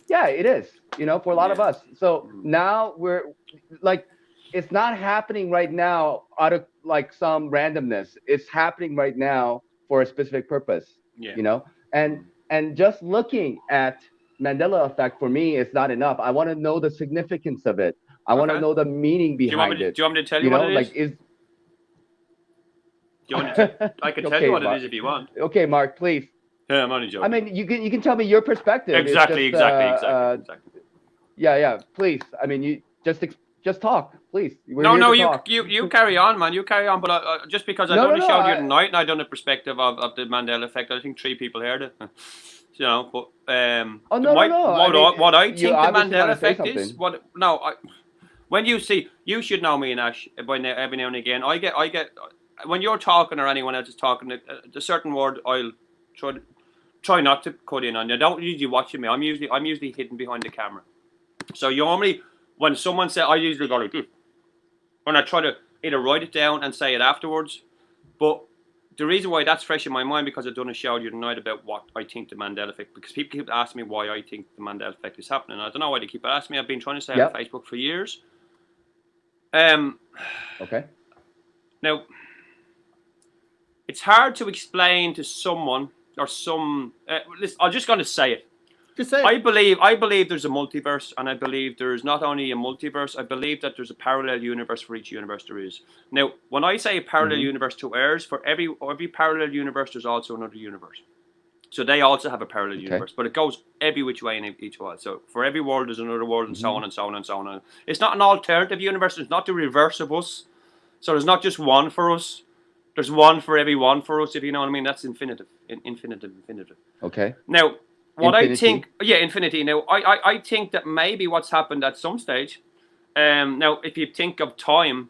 Yeah, it is, you know, for a lot of us. So now we're like, it's not happening right now out of like some randomness. It's happening right now for a specific purpose, you know? And just looking at Mandela effect for me is not enough. I want to know the significance of it. I want to know the meaning behind it. Do you want me to tell you what it is? Like, do you want to I can tell you what it is if you want. Okay, Mark, please. Yeah, I'm only joking. I mean, you can tell me your perspective. Exactly. Yeah, please. I mean, you just talk, please. No, you carry on, man. You carry on. But just because I done a show the other night and I done a perspective of the Mandela effect, I think 3 people heard it. You know, but what I think the Mandela effect is. When you see, you should know me and Ash every now and again. I get when you're talking or anyone else is talking, a certain word I'll try not to cut in on. You don't usually watching me. I'm usually hidden behind the camera. So you normally, when someone says, I usually go like this, and I try to either write it down and say it afterwards. But the reason why that's fresh in my mind, because I've done a show the other night about what I think the Mandela effect, because people keep asking me why I think the Mandela effect is happening. I don't know why they keep asking me. I've been trying to say it on Facebook for years. Okay. Now, it's hard to explain to someone or some. Listen, I'm just going to say it. Just say it. I believe there's a multiverse, and I believe there's not only a multiverse. I believe that there's a parallel universe for each universe there is. Now, when I say a parallel universe to ours, for every parallel universe, there's also another universe. So they also have a parallel universe, but it goes every which way in each world. So for every world, there's another world, and so on and so on and so on. It's not an alternative universe. It's not the reverse of us. So there's not just one for us. There's one for every one for us, if you know what I mean. That's infinitive. Infinitive. Okay. Now, what I think, infinity. Now, I think that maybe what's happened at some stage, now, if you think of time,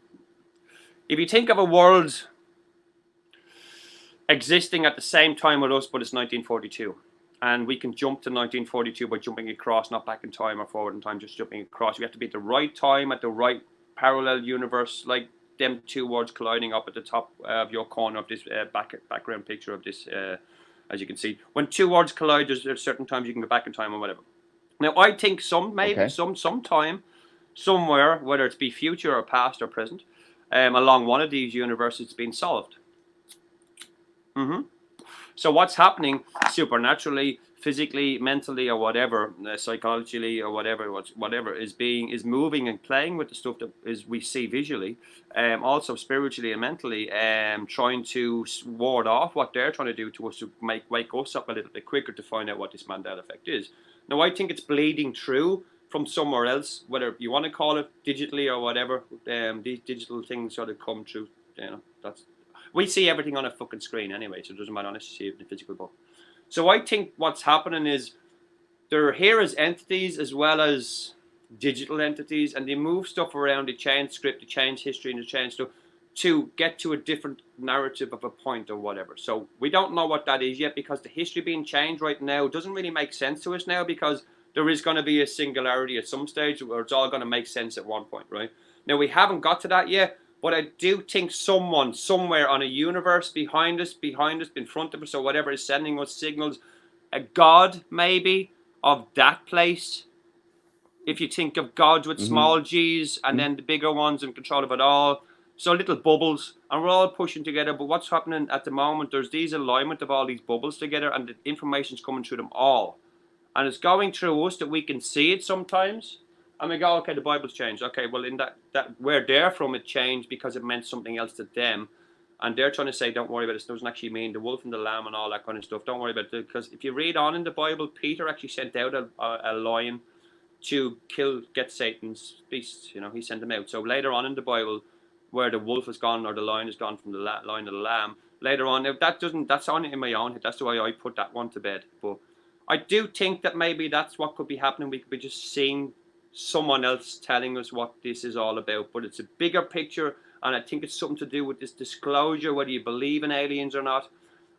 if you think of a world existing at the same time with us, but it's 1942, and we can jump to 1942 by jumping across, not back in time or forward in time, just jumping across. We have to be at the right time, at the right parallel universe, like them 2 worlds colliding up at the top of your corner of this background picture of this, as you can see. When 2 worlds collide, there's certain times you can go back in time or whatever. Now, I think some time, somewhere, whether it's be future or past or present, along one of these universes, it's been solved. So what's happening supernaturally, physically, mentally, or whatever, psychologically, or whatever is moving and playing with the stuff that is we see visually, also spiritually and mentally, trying to ward off what they're trying to do to us to wake us up a little bit quicker to find out what this Mandela effect is. Now, I think it's bleeding through from somewhere else, whether you want to call it digitally or whatever. These digital things sort of come through. We see everything on a fucking screen anyway, so it doesn't matter unless you see it in the physical book. So I think what's happening is they're here as entities as well as digital entities, and they move stuff around, they change script, they change history, and they change stuff to get to a different narrative of a point or whatever. So we don't know what that is yet, because the history being changed right now doesn't really make sense to us now, because there is going to be a singularity at some stage where it's all going to make sense at one point, right? Now, we haven't got to that yet, but I do think someone, somewhere on a universe behind us, in front of us, or whatever, is sending us signals. A god, maybe, of that place. If you think of gods with small g's, and then the bigger ones in control of it all. So little bubbles, and we're all pushing together. But what's happening at the moment, there's these alignment of all these bubbles together, and the information's coming through them all. And it's going through us that we can see it sometimes. And we go, okay, the Bible's changed. Okay, well, in that where they're from, it changed because it meant something else to them. And they're trying to say, don't worry about it. It doesn't actually mean the wolf and the lamb and all that kind of stuff. Don't worry about it. Because if you read on in the Bible, Peter actually sent out a lion to get Satan's beasts. He sent them out. So later on in the Bible, where the wolf is gone or the lion is gone from the line of the lamb, later on, that's on in my own head. That's the way I put that one to bed. But I do think that maybe that's what could be happening. We could be just seeing someone else telling us what this is all about, but it's a bigger picture, and I think it's something to do with this disclosure. Whether you believe in aliens or not,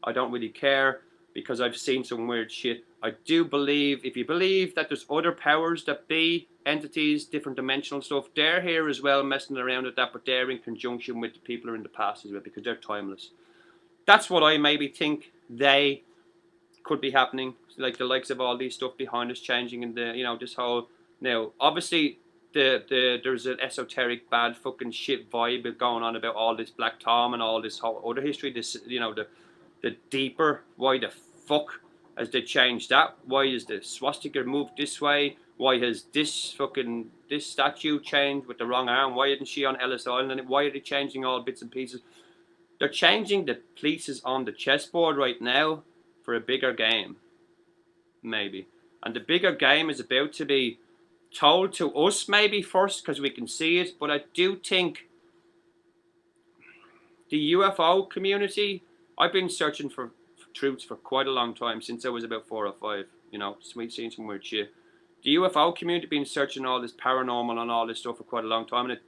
I don't really care, because I've seen some weird shit. I do believe, if you believe that there's other powers that be, entities, different dimensional stuff, they're here as well, messing around with that, but they're in conjunction with the people who are in the past as well, because they're timeless. That's what I maybe think they could be happening, like the likes of all these stuff behind us changing, and this whole. Now, obviously, there's an esoteric, bad fucking shit vibe going on about all this Black Tom and all this whole other history. This, the deeper, why the fuck has they changed that? Why is the swastika moved this way? Why has this statue changed with the wrong arm? Why isn't she on Ellis Island? And why are they changing all bits and pieces? They're changing the pieces on the chessboard right now for a bigger game, maybe. And the bigger game is about to be told to us maybe first, because we can see it. But I do think the UFO community, I've been searching for truths for quite a long time, since I was about 4 or 5, we've seen some weird shit. The UFO community been searching all this paranormal and all this stuff for quite a long time, and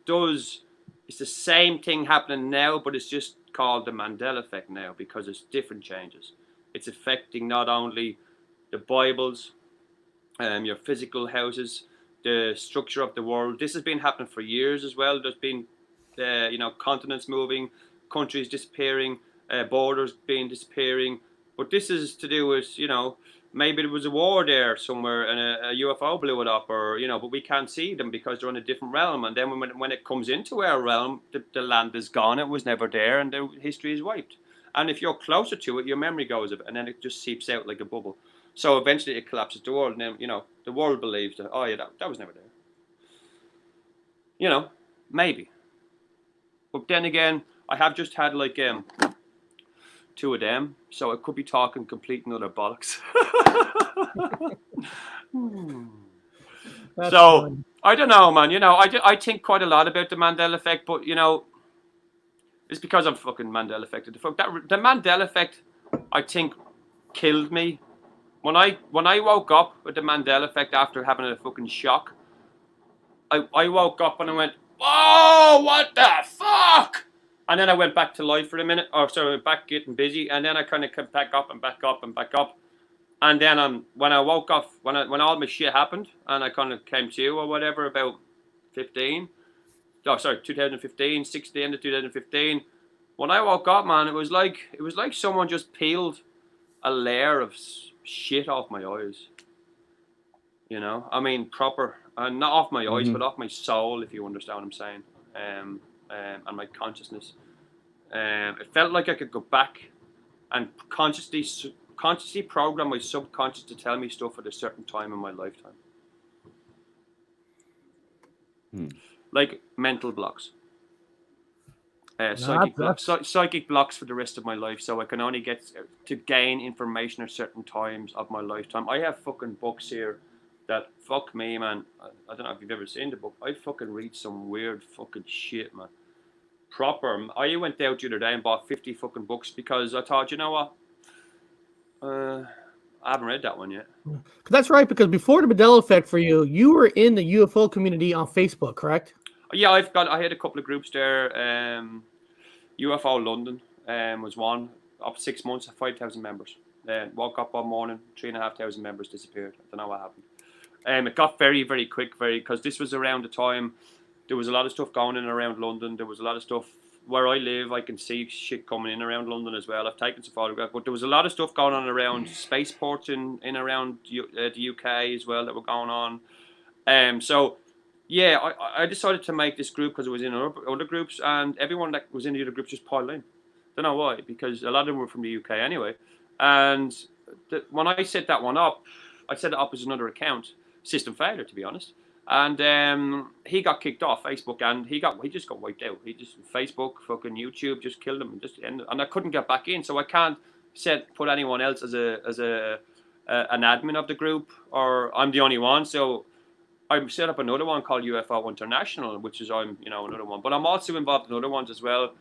it's the same thing happening now, but it's just called the Mandela effect now, because it's different changes. It's affecting not only the Bibles, your physical houses, the structure of the world. This has been happening for years as well. There's been, continents moving, countries disappearing, borders disappearing. But this is to do with, maybe there was a war there somewhere and a UFO blew it up, or, but we can't see them because they're in a different realm. And then when it comes into our realm, the land is gone. It was never there, and the history is wiped. And if you're closer to it, your memory goes of it, and then it just seeps out like a bubble. So eventually it collapses the world, and then, the world believes that, oh yeah, that was never there. Maybe. But then again, I have just had like 2 of them, so I could be talking complete and utter bollocks. So fun. I don't know, man. I think quite a lot about the Mandela effect, but it's because I'm fucking Mandela affected. The Mandela effect, I think, killed me. When I woke up with the Mandela effect after having a fucking shock, I woke up and I went, whoa, what the fuck? And then I went back to life for a minute, I went back getting busy, and then I kind of came back up and back up and back up. And then when I woke up, when all my shit happened, and I kind of came to or whatever, about 2015, the end of 2015. When I woke up, man, it was like someone just peeled a layer of shit off my eyes. I mean, proper, not off my eyes, but off my soul, if you understand what I'm saying, and my consciousness. It felt like I could go back and consciously program my subconscious to tell me stuff at a certain time in my lifetime. Like mental blocks. Psychic blocks for the rest of my life, so I can only get to gain information at certain times of my lifetime. I have fucking books here that, fuck me, man. I don't know if you've ever seen the book. I fucking read some weird fucking shit, man. Proper. I went out the other day and bought 50 fucking books because I thought, you know what? I haven't read that one yet. That's right, because before the Mandela effect for you, you were in the UFO community on Facebook, correct? Yeah, I had a couple of groups there. UFO London was one. Up 6 months, 5,000 members. Woke up one morning, 3,500 members disappeared. I don't know what happened. It got very, very quick, because this was around the time there was a lot of stuff going in around London. There was a lot of stuff where I live. I can see shit coming in around London as well. I've taken some photographs, but there was a lot of stuff going on around spaceports in around the UK as well that were going on. So yeah, I decided to make this group because it was in other groups, and everyone that was in the other groups just piled in. Don't know why, because a lot of them were from the UK anyway. And when I set that one up, I set it up as another account. System failure, to be honest. And he got kicked off Facebook, and he just got wiped out. Facebook, fucking YouTube, just killed him, and I couldn't get back in. So I can't put anyone else as an admin of the group, or I'm the only one. So I set up another one called UFO International, which is another one. But I'm also involved in other ones as well,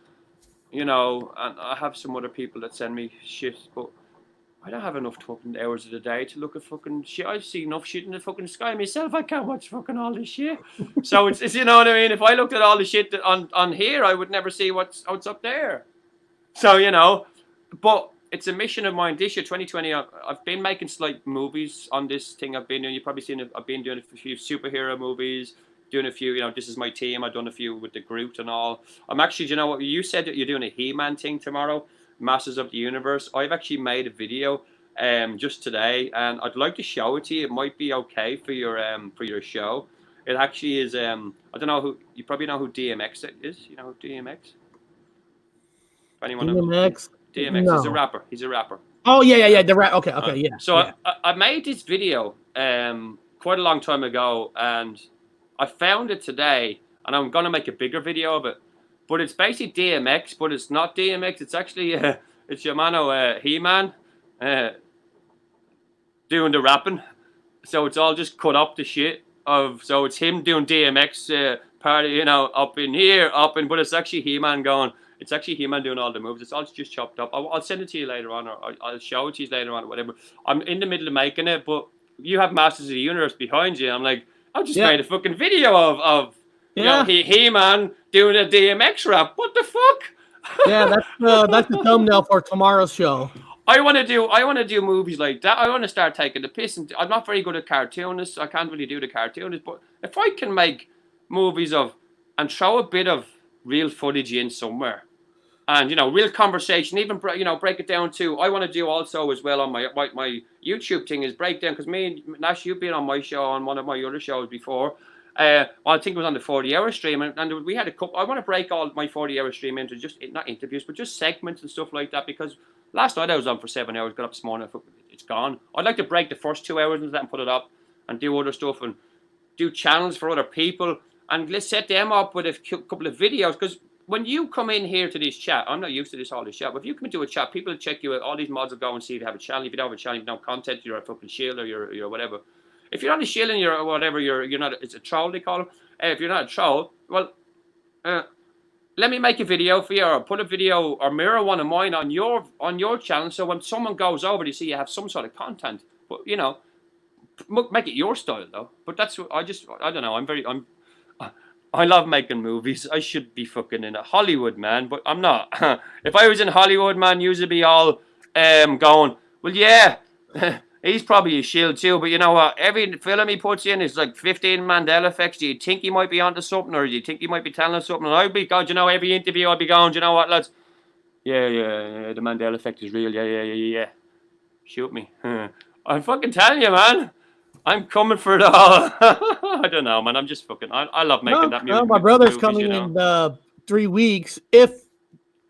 and I have some other people that send me shit, but I don't have enough fucking hours of the day to look at fucking shit. I see enough shit in the fucking sky myself. I can't watch fucking all this shit. So it's you know what I mean? If I looked at all the shit on here, I would never see what's up there. So, but it's a mission of mine this year, 2020. I've been making slight movies on this thing. I've been doing, you've probably seen it. I've been doing a few superhero movies, doing a few, this is my team. I've done a few with the Groot and all. I'm actually, what you said that you're doing a He-Man thing tomorrow. Masters of the Universe. I've actually made a video just today, and I'd like to show it to you. It might be okay for your show. It actually is. I don't know who, you probably know who DMX is. You know who DMX? If anyone knows DMX, no. He's a rapper. Oh yeah, the rap. Okay, yeah. So yeah. I made this video quite a long time ago, and I found it today, and I'm gonna make a bigger video of it. But it's basically DMX, but it's not DMX. It's actually it's your man, He-Man, doing the rapping. So it's all just cut up the shit of. So it's him doing DMX party, up in here, but it's actually He-Man going. It's actually He-Man doing all the moves. It's all just chopped up. I'll send it to you later on, or I'll show it to you later on, or whatever. I'm in the middle of making it, but you have Masters of the Universe behind you. I'm like, I just made a fucking video of. He-Man doing a DMX rap. What the fuck? Yeah, that's the thumbnail for tomorrow's show. I want to do movies like that. I want to start taking the piss. And I'm not very good at cartoonists. I can't really do the cartoonists. But if I can make movies and throw a bit of real footage in somewhere, and real conversation, even break it down to. I want to do also as well on my YouTube thing is break down, because me and Nash, you've been on my show, on one of my other shows before. I think it was on the 40-hour stream, and we had a couple. I want to break all my 40-hour stream into just not interviews, but just segments and stuff like that. Because last night I was on for 7 hours, got up this morning, it's gone. I'd like to break the first 2 hours into that and put it up, and do other stuff and do channels for other people, and let's set them up with a couple of videos. Because when you come in here to this chat, I'm not used to all this chat, but if you come into a chat, people will check you out. All these mods will go and see if you have a channel. If you don't have a channel, you don't have content, you're a fucking shield, or you're whatever. If you're not a shield and you're whatever, you're not. It's a troll, they call them. If you're not a troll, well, let me make a video for you, or put a video or mirror one of mine on your channel. So when someone goes over, they see you have some sort of content. But make it your style though. But that's what I don't know. I love making movies. I should be fucking in a Hollywood, man, but I'm not. If I was in Hollywood, man, you'd be all going, well, yeah. He's probably a shield too, but you know what? Every film he puts in is like 15 Mandela effects. Do you think he might be onto something, or do you think he might be telling us something? And I'd be going, every interview I'd be going, you know what, lads? Yeah, the Mandela effect is real. Yeah. Shoot me. I'm fucking telling you, man. I'm coming for it all. I don't know, man. I'm just fucking. I love making that music. My brother's coming in 3 weeks. If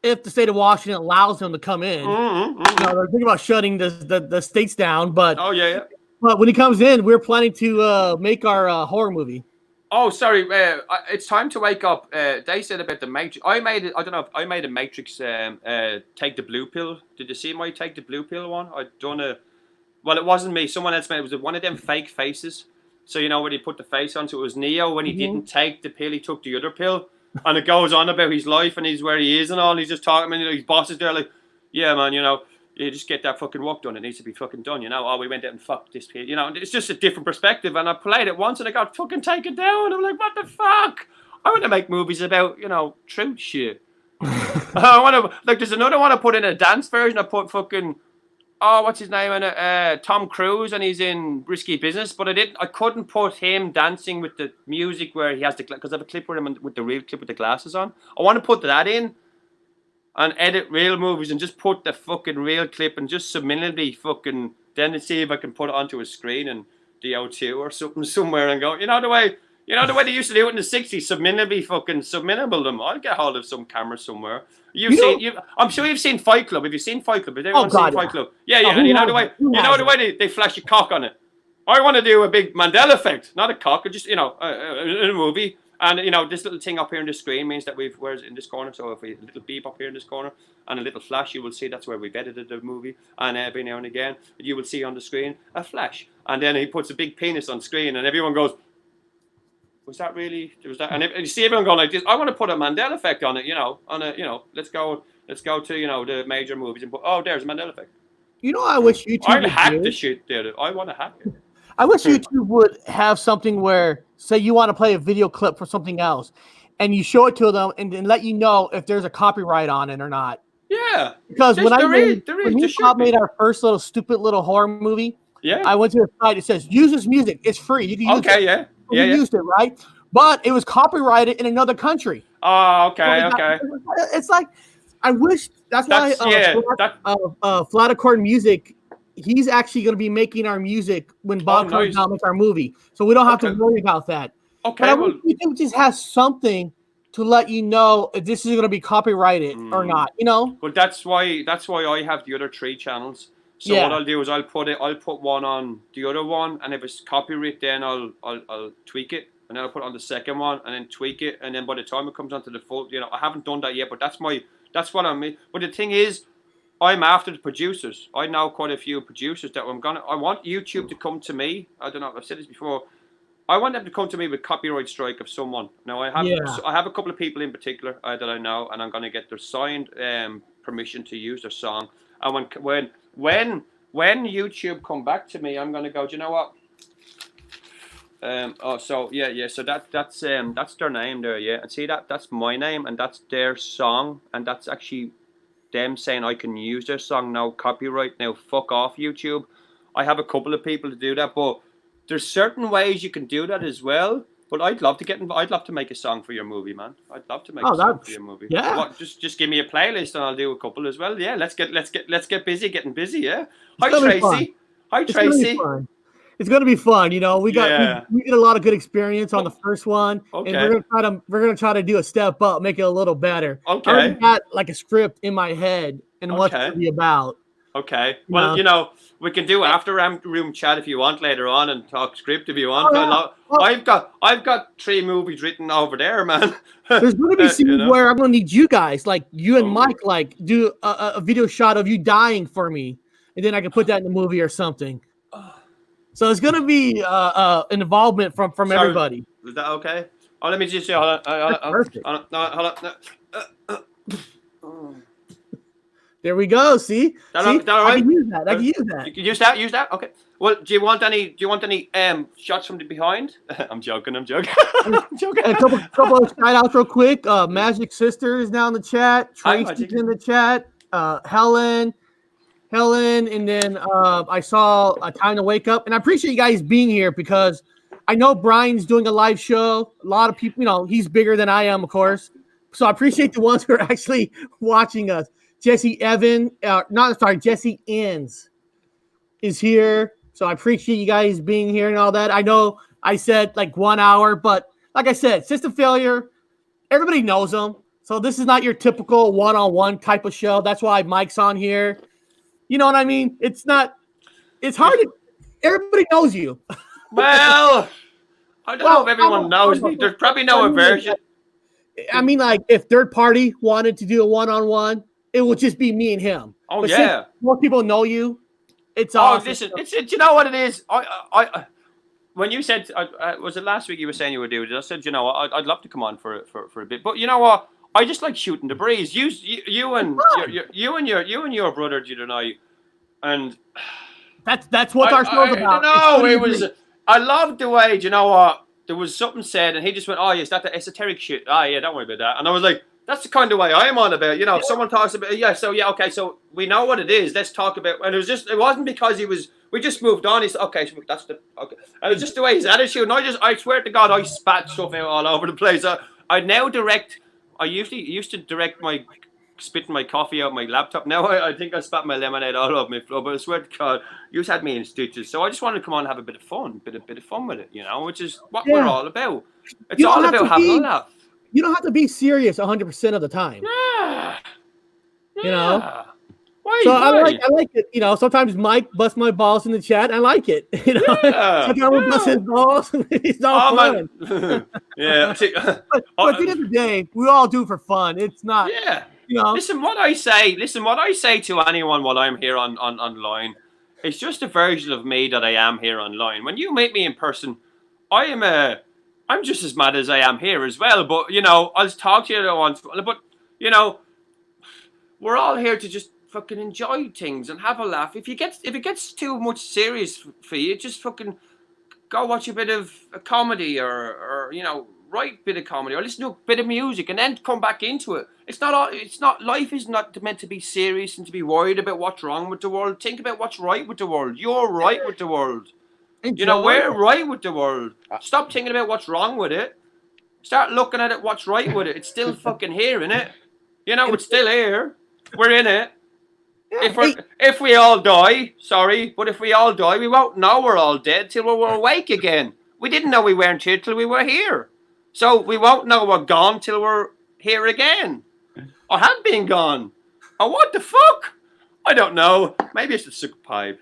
if the state of Washington allows them to come in. They're thinking about shutting the states down, but Oh yeah. But when he comes in, we're planning to make our horror movie. Oh, sorry. It's time to wake up. They said about the Matrix. I made it. I don't know. I made a Matrix. Take the blue pill. Did you see my take the blue pill one? I done a. Well, it wasn't me. Someone else made it. It was one of them fake faces. So when he put the face on, so it was Neo. When he didn't take the pill, he took the other pill, and it goes on about his life and he's where he is and all. And he's just talking. And his boss is there like, yeah, man. You just get that fucking work done. It needs to be fucking done. Oh, we went out and fucked this pill. It's just a different perspective. And I played it once and I got fucking taken down. I'm like, what the fuck? I want to make movies about truth shit. I want to there's another one I put in a dance version. I put fucking. Oh, what's his name in it? Tom Cruise, and he's in Risky Business. But I couldn't put him dancing with the music where he has the because I have a clip with him with the real clip with the glasses on. I want to put that in, and edit real movies and just put the fucking real clip and just subliminally fucking then see if I can put it onto a screen and the O2 or something somewhere and go. The way they used to do it in the 60s, subliminal them. I'll get hold of some camera somewhere. I'm sure you've seen Fight Club. Have you seen Fight Club? Has everyone seen Fight Club? Yeah. And the way they flash a cock on it. I want to do a big Mandela effect, not a cock, just in a movie. And this little thing up here on the screen means that where's in this corner. So if we a little beep up here in this corner and a little flash, you will see that's where we've edited the movie. And every now and again, you will see on the screen a flash. And then he puts a big penis on screen, and everyone goes, was that really? Was that? And you see everyone going like this. I want to put a Mandela effect on it. Let's go to the major movies and put. Oh, there's a Mandela effect. I wish YouTube. I'd hack the shit, dude. I want to hack it. I wish YouTube would have something where, say, you want to play a video clip for something else, and you show it to them, and then let you know if there's a copyright on it or not. Yeah. Because when made our first little stupid little horror movie, I went to the site. It says use this music. It's free. You can use it. Okay. Yeah. We used it, right? But it was copyrighted in another country. Oh, okay, okay. It's like, I wish, why Flat Accord Music, he's actually going to be making our music when Bob comes out with our movie. So we don't have to worry about that. Okay. But I wish YouTube just has something to let you know if this is going to be copyrighted or not, Well, that's why I have the other 3 channels. So what I'll do is I'll put one on the other one, and if it's copyright, then I'll tweak it, and then I'll put it on the second one, and then tweak it, and then by the time it comes onto the full, I haven't done that yet, but that's what I mean. But the thing is, I'm after the producers. I know quite a few producers that I want YouTube to come to me. I don't know. I've said this before. I want them to come to me with copyright strike of someone. Now I have a couple of people in particular that I know, and I'm going to get their signed permission to use their song. And when YouTube come back to me, I'm going to go, do you know what? So that's their name there, yeah. And see that's my name, and that's their song, and that's actually them saying I can use their song. No copyright. Now fuck off, YouTube. I have a couple of people to do that, but there's certain ways you can do that as well. But I'd love to make a song for your movie, man. I'd love to make a song for your movie. Yeah. What, just give me a playlist and I'll do a couple as well. Yeah, let's get busy, getting busy. Yeah. Hi Tracy. Hi Tracy. It's gonna be fun. We got we get a lot of good experience on the first one, and we're gonna try to do a step up, make it a little better. Okay. I already got like a script in my head and what it's be about. Okay. Well, we can do after room chat if you want later on and talk script if you want. I've got 3 movies written over there, man. There's going to be scenes where I'm going to need you guys, like you and Mike, like do a video shot of you dying for me, and then I can put that in the movie or something. So it's going to be an involvement from everybody. Is that okay? Oh, let me just see. Hold on. There we go. See? That all right? I can use that. You can use that. Use that. Okay. Well, do you want any shots from the behind? I'm joking. I'm joking. A couple of shout outs real quick. Magic Sister is now in the chat. Tracy's in the chat. Helen, and then I saw A Time to Wake Up, and I appreciate you guys being here because I know Brian's doing a live show. A lot of people, he's bigger than I am, of course. So I appreciate the ones who are actually watching us. Jesse Inns is here. So I appreciate you guys being here and all that. I know I said like 1 hour, but like I said, System Failure, everybody knows them. So this is not your typical one-on-one type of show. That's why Mike's on here. You know what I mean? It's not. It's hard to. Everybody knows you. Well, I don't know if everyone knows me. There's probably no aversion. I mean, like if third party wanted to do a one-on-one, it would just be me and him. Oh, but yeah. More people know you. It's Oh, awesome. listen, you know what it is? I when you said, was it last week you were saying you would do it? I said, you know what, I'd love to come on for a bit. But you know what? I just like shooting the breeze. You and your brother did tonight, and that's what our show's about. No, it was. I loved the way. Do you know what? There was something said, and he just went, "Oh, yes, that the esoteric shit." Ah, yeah, don't worry about that. And I was like, "That's the kind of way I am on about." You know, if someone talks about, okay, so we know what it is. Let's talk about. And it wasn't because he was. We just moved on. He's okay. So that's the okay. And it was just the way his attitude. And I swear to God, I spat stuff out all over the place. I now direct. I used to direct my spitting my coffee out my laptop. Now I think I spat my lemonade all over my floor. But I swear to God, you had me in stitches. So I just wanted to come on and have a bit of fun, bit of fun with it, you know, which is what we're all about. It's all about having a laugh. You don't have to be serious 100% of the time. Yeah. You know. Why? I like it. You know, sometimes Mike busts my balls in the chat. I like it. You know, sometimes we bust his balls. It's all fun. Yeah. but at the end of the day, we all do it for fun. It's not. Yeah. You know. Listen, what I say to anyone while I'm here on online, it's just a version of me that I am here online. When you meet me in person, I'm just as mad as I am here as well. But you know, I'll talk to you once. But you know, we're all here to just fucking enjoy things and have a laugh. If it gets too much serious for you, just fucking go watch a bit of a comedy or you know, write a bit of comedy or listen to a bit of music and then come back into it. Life is not meant to be serious and to be worried about what's wrong with the world. Think about what's right with the world. You're right with the world. You know, we're right with the world. Stop thinking about what's wrong with it. Start looking at it, what's right with it. It's still fucking here, innit? You know, it's still here. We're in it. If we all die, sorry, but if we all die, we won't know we're all dead till we're awake again. We didn't know we weren't here till we were here. So we won't know we're gone till we're here again. Or have been gone. Or what the fuck? I don't know. Maybe it's the suck pipe.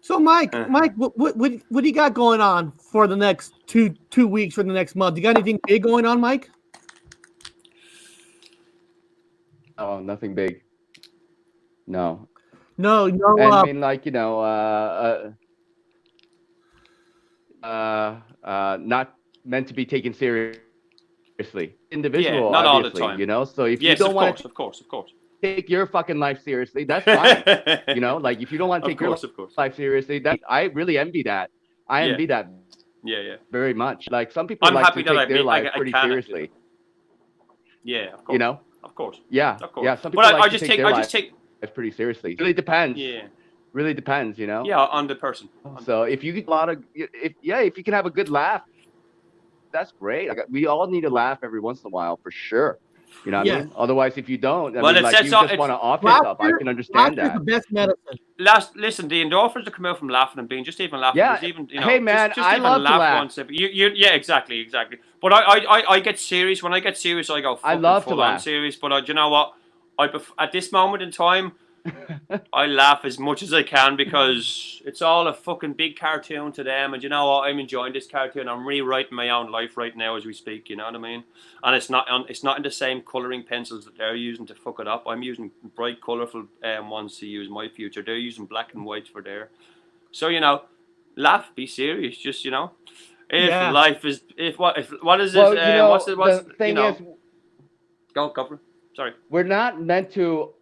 So Mike, what do you got going on for the next two weeks, for the next month? You got anything big going on, Mike? Oh, nothing big. No. No. I mean, like, you know, not meant to be taken seriously. Individual, not all the obviously, time. you know. So if you don't want to, of course, take your fucking life seriously, that's fine. You know, like if you don't want to take your life seriously, I really envy that. I envy that. Yeah. Very much. Like some people like to take their life pretty seriously. Yeah, of course. You know. Of course. Yeah. Of course. Yeah. Some people like to take their life pretty seriously. It really depends. Yeah. Really depends, you know. Yeah, on the person. So if you get if you can have a good laugh, that's great. We all need to laugh every once in a while for sure. You know what I mean? Otherwise, if you don't, I mean, like you just want to off yourself. I can understand that. The best medicine. Listen, the endorphins that come out from laughing and being just even laughing. Yeah. Even, you know, hey man, just I even love to laugh. Once yeah, exactly. But I get serious. When I get serious, I go. I love to laugh. Serious, but you know what? At this moment in time, I laugh as much as I can because it's all a fucking big cartoon to them, and you know what? I'm enjoying this cartoon. I'm rewriting my own life right now as we speak. You know what I mean? And it's not in the same coloring pencils that they're using to fuck it up. I'm using bright, colourful ones to use my future. They're using black and white for their. So you know, laugh, be serious. Just you know, if life is what is this? Well, you know, what's the thing is, go for it. Sorry, we're not meant to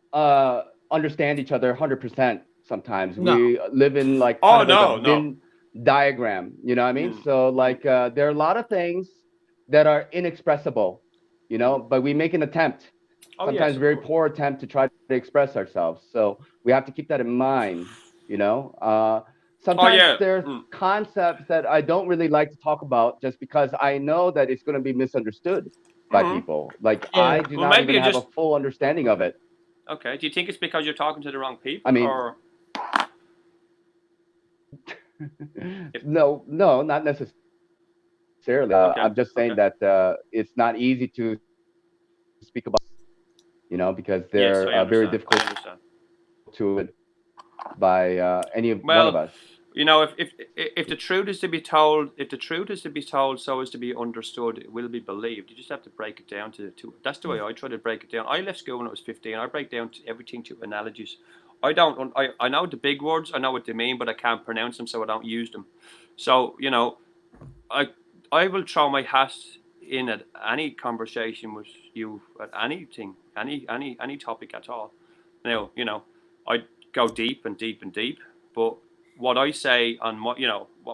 understand each other 100% sometimes. No. We live in like a Venn diagram, you know what I mean? So like there are a lot of things that are inexpressible, you know, but we make an attempt, sometimes very poor attempt to try to express ourselves. So we have to keep that in mind, you know. Sometimes there's concepts that I don't really like to talk about just because I know that it's going to be misunderstood by people. Like I do not even have a full understanding of it. Okay. Do you think it's because you're talking to the wrong people? I mean, no, not necessarily. I'm just saying that it's not easy to speak about because Yes, they're I very understand. difficult I understand. to it by any one of Well, us. if the truth is to be told, so as to be understood, it will be believed. You just have to break it down to. That's the way I try to break it down. I left school when I was 15. I break down everything to analogies. I know the big words. I know what they mean, but I can't pronounce them, so I don't use them. So I I will throw my hat in at any conversation with you at anything, any topic at all. Now, I go deep and deep and deep, but what I say on what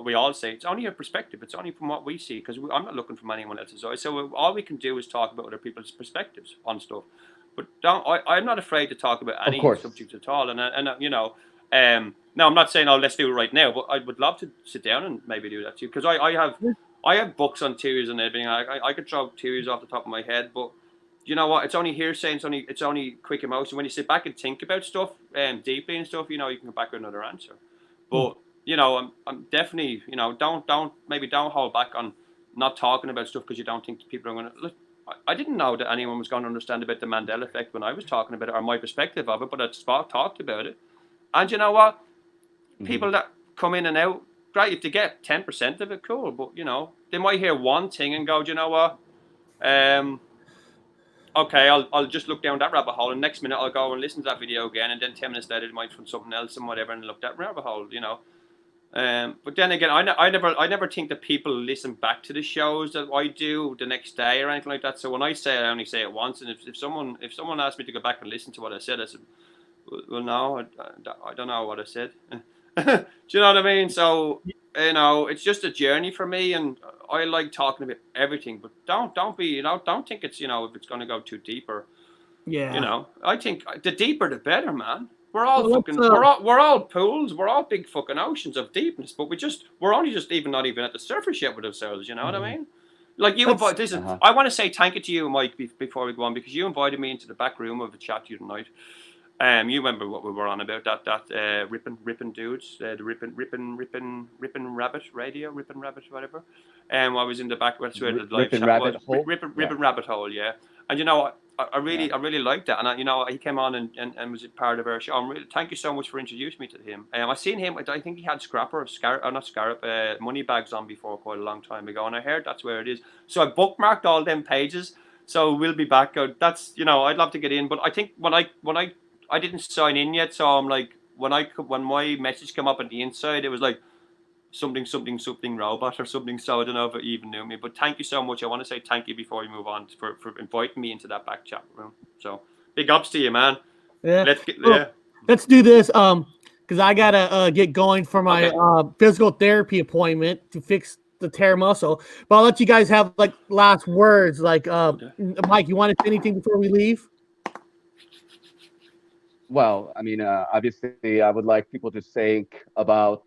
we all say, it's only a perspective. It's only from what we see because I'm not looking from anyone else's eyes. So all we can do is talk about other people's perspectives on stuff. But I'm not afraid to talk about Of any course. subject at all. No, I'm not saying let's do it right now, but I would love to sit down and maybe do that too because I have books on theories and everything. I could throw theories off the top of my head, but you know what? It's only hearsay. It's only quick emotion. When you sit back and think about stuff deeply and stuff, you can come back with another answer. But I'm definitely don't hold back on not talking about stuff because you don't think people are going to. Look, I didn't know that anyone was going to understand about the Mandela effect when I was talking about it or my perspective of it, but I talked about it. And you know what? People that come in and out, great. If they get 10% of it, cool. But they might hear one thing and go, do you know what? Okay, I'll just look down that rabbit hole, and next minute I'll go and listen to that video again, and then 10 minutes later it might find something else and whatever, and look that rabbit hole, But then again, I never think that people listen back to the shows that I do the next day or anything like that. So when I say it, I only say it once, and if someone asks me to go back and listen to what I said, well, no, I don't know what I said. Do you know what I mean? So it's just a journey for me, and I like talking about everything. But don't think it's if it's going to go too deep or I think the deeper the better, man. We're all we're all pools. We're all big fucking oceans of deepness, but we're only just not even at the surface yet with ourselves. You know what I mean? Like you invite. Listen, I want to say thank you to you, Mike, before we go on, because you invited me into the back room of a chat the other night. You remember what we were on about that ripping dudes, the ripping rabbit radio, ripping rabbit whatever. I was in the back. That's where the live chat was. Ripping rabbit hole, yeah. And I really liked that. And he came on and was a part of our show. Thank you so much for introducing me to him. I seen him. I think he had money bags on before quite a long time ago, and I heard that's where it is. So I bookmarked all them pages. So we'll be back. That's I'd love to get in, but I think when I didn't sign in yet, so I'm like, when my message came up on the inside, it was like something robot or something. So I don't know if it even knew me. But thank you so much. I want to say thank you before we move on for inviting me into that back chat room. So big ups to you, man. Yeah. Let's do this. Because I gotta get going for my physical therapy appointment to fix the tear muscle. But I'll let you guys have like last words. Like Mike, you want to say anything before we leave? Well, I mean, obviously, I would like people to think about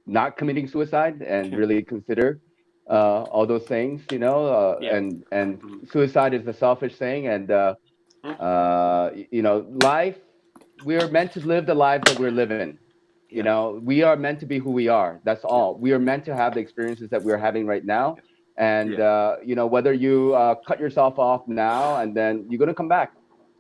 not committing suicide and really consider all those things, and suicide is a selfish thing, and life. We're meant to live the lives that we're living. We are meant to be who we are. That's all. We are meant to have the experiences that we're having right now, and whether you cut yourself off now and then you're gonna come back.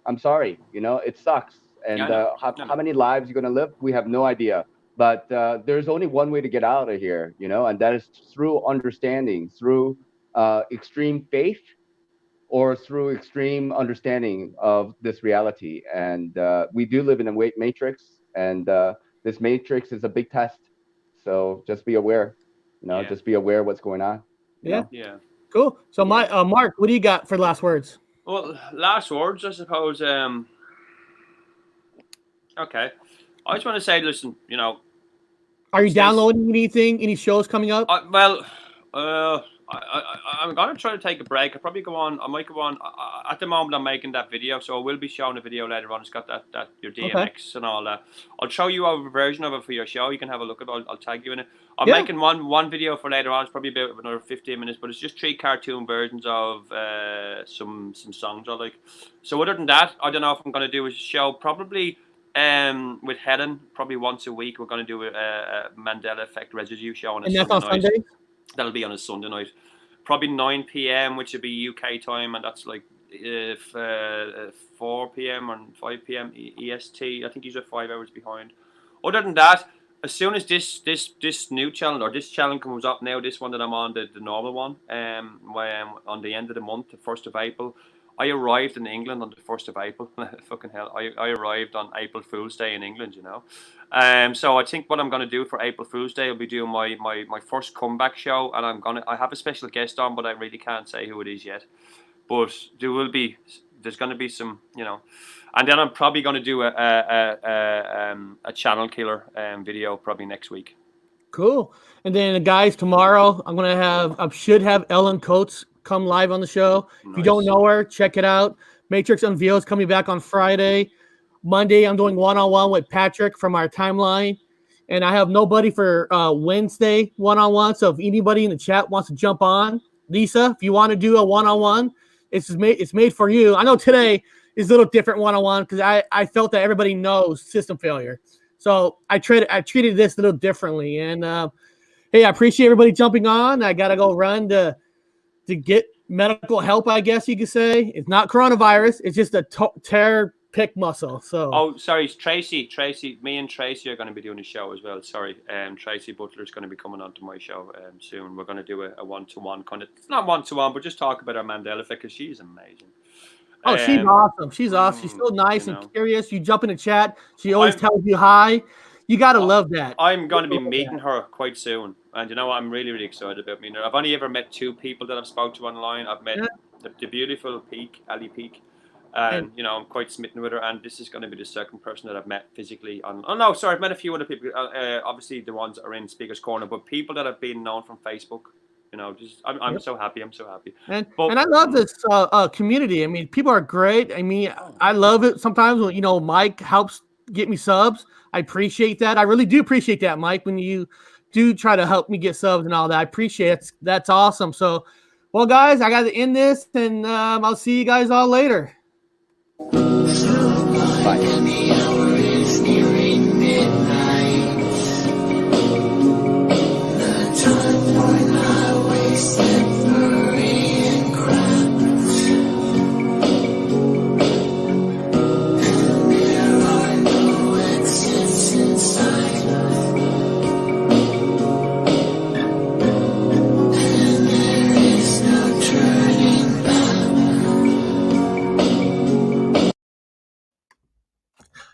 I'm sorry, it sucks. And how many lives you're going to live, we have no idea. But there's only one way to get out of here, and that is through understanding, through extreme faith, or through extreme understanding of this reality. And we do live in a matrix, and this matrix is a big test. So just be aware, just be aware of what's going on. Yeah. Cool. So Mark, what do you got for last words? Well, last words, I suppose. Okay, I just want to say, listen, are you downloading anything? Any shows coming up? I'm gonna try to take a break. I might go on. At the moment, I'm making that video, so I will be showing a video later on. It's got that your DMX and all that. I'll show you a version of it for your show. You can have a look at it. I'll tag you in it. I'm making one video for later on. It's probably about another 15 minutes, but it's just 3 cartoon versions of some songs I like. So other than that, I don't know if I'm gonna do a show. Probably with Helen, probably once a week. We're gonna do a Mandela Effect residue show on a Sunday night. That'll be on a Sunday night, probably 9 p.m., which would be UK time, and that's like 4 p.m. or 5 p.m. EST. I think he's 5 hours behind. Other than that, as soon as this new channel or this channel comes up now, this one that I'm on, the normal one, on the end of the month, the 1st of April, I arrived in England on the 1st of April. Fucking hell, I arrived on April Fool's Day in England, you know. So I think what I'm going to do for April Fool's Day, I'll be doing my first comeback show, and I have a special guest on, but I really can't say who it is yet. But there's going to be some, you know, and then I'm probably going to do a channel killer video probably next week. Cool. And then guys, tomorrow I should have Ellen Coates come live on the show. Nice. If you don't know her, check it out. Matrix Unveiled is coming back on Friday. Monday, I'm doing one-on-one with Patrick from our timeline. And I have nobody for Wednesday one-on-one. So if anybody in the chat wants to jump on, Lisa, if you want to do a one-on-one, it's made for you. I know today is a little different one-on-one because I felt that everybody knows system failure. So I treated this a little differently. And hey, I appreciate everybody jumping on. I got to go run to get medical help, I guess you could say. It's not coronavirus. It's just a tear pick muscle. So. Oh, sorry, Tracy. Me and Tracy are going to be doing a show as well. Sorry, Tracy Butler is going to be coming onto my show soon. We're going to do a one-to-one kind of. It's not one-to-one, but just talk about our Mandela effect because she's amazing. Oh, she's awesome. She's awesome. She's so nice and curious. You jump in the chat. She always tells you hi. You got to love that. I'm going to be meeting her quite soon. And you know what? I'm really, really excited about meeting her. I've only ever met 2 people that I've spoke to online. I've met the beautiful Ali Peak. And, you know, I'm quite smitten with her. And this is going to be the second person that I've met physically. I've met a few other people. Obviously, the ones that are in Speaker's Corner. But people that have been known from Facebook. You know, I'm so happy. I'm so happy. And I love this community. I mean, people are great. I mean, I love it. Sometimes when, you know, Mike helps get me subs. I appreciate that. I really do appreciate that, Mike, when you do try to help me get subs and all that. I appreciate it. That's awesome. So, well, guys, I got to end this, and I'll see you guys all later.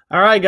All right, guys.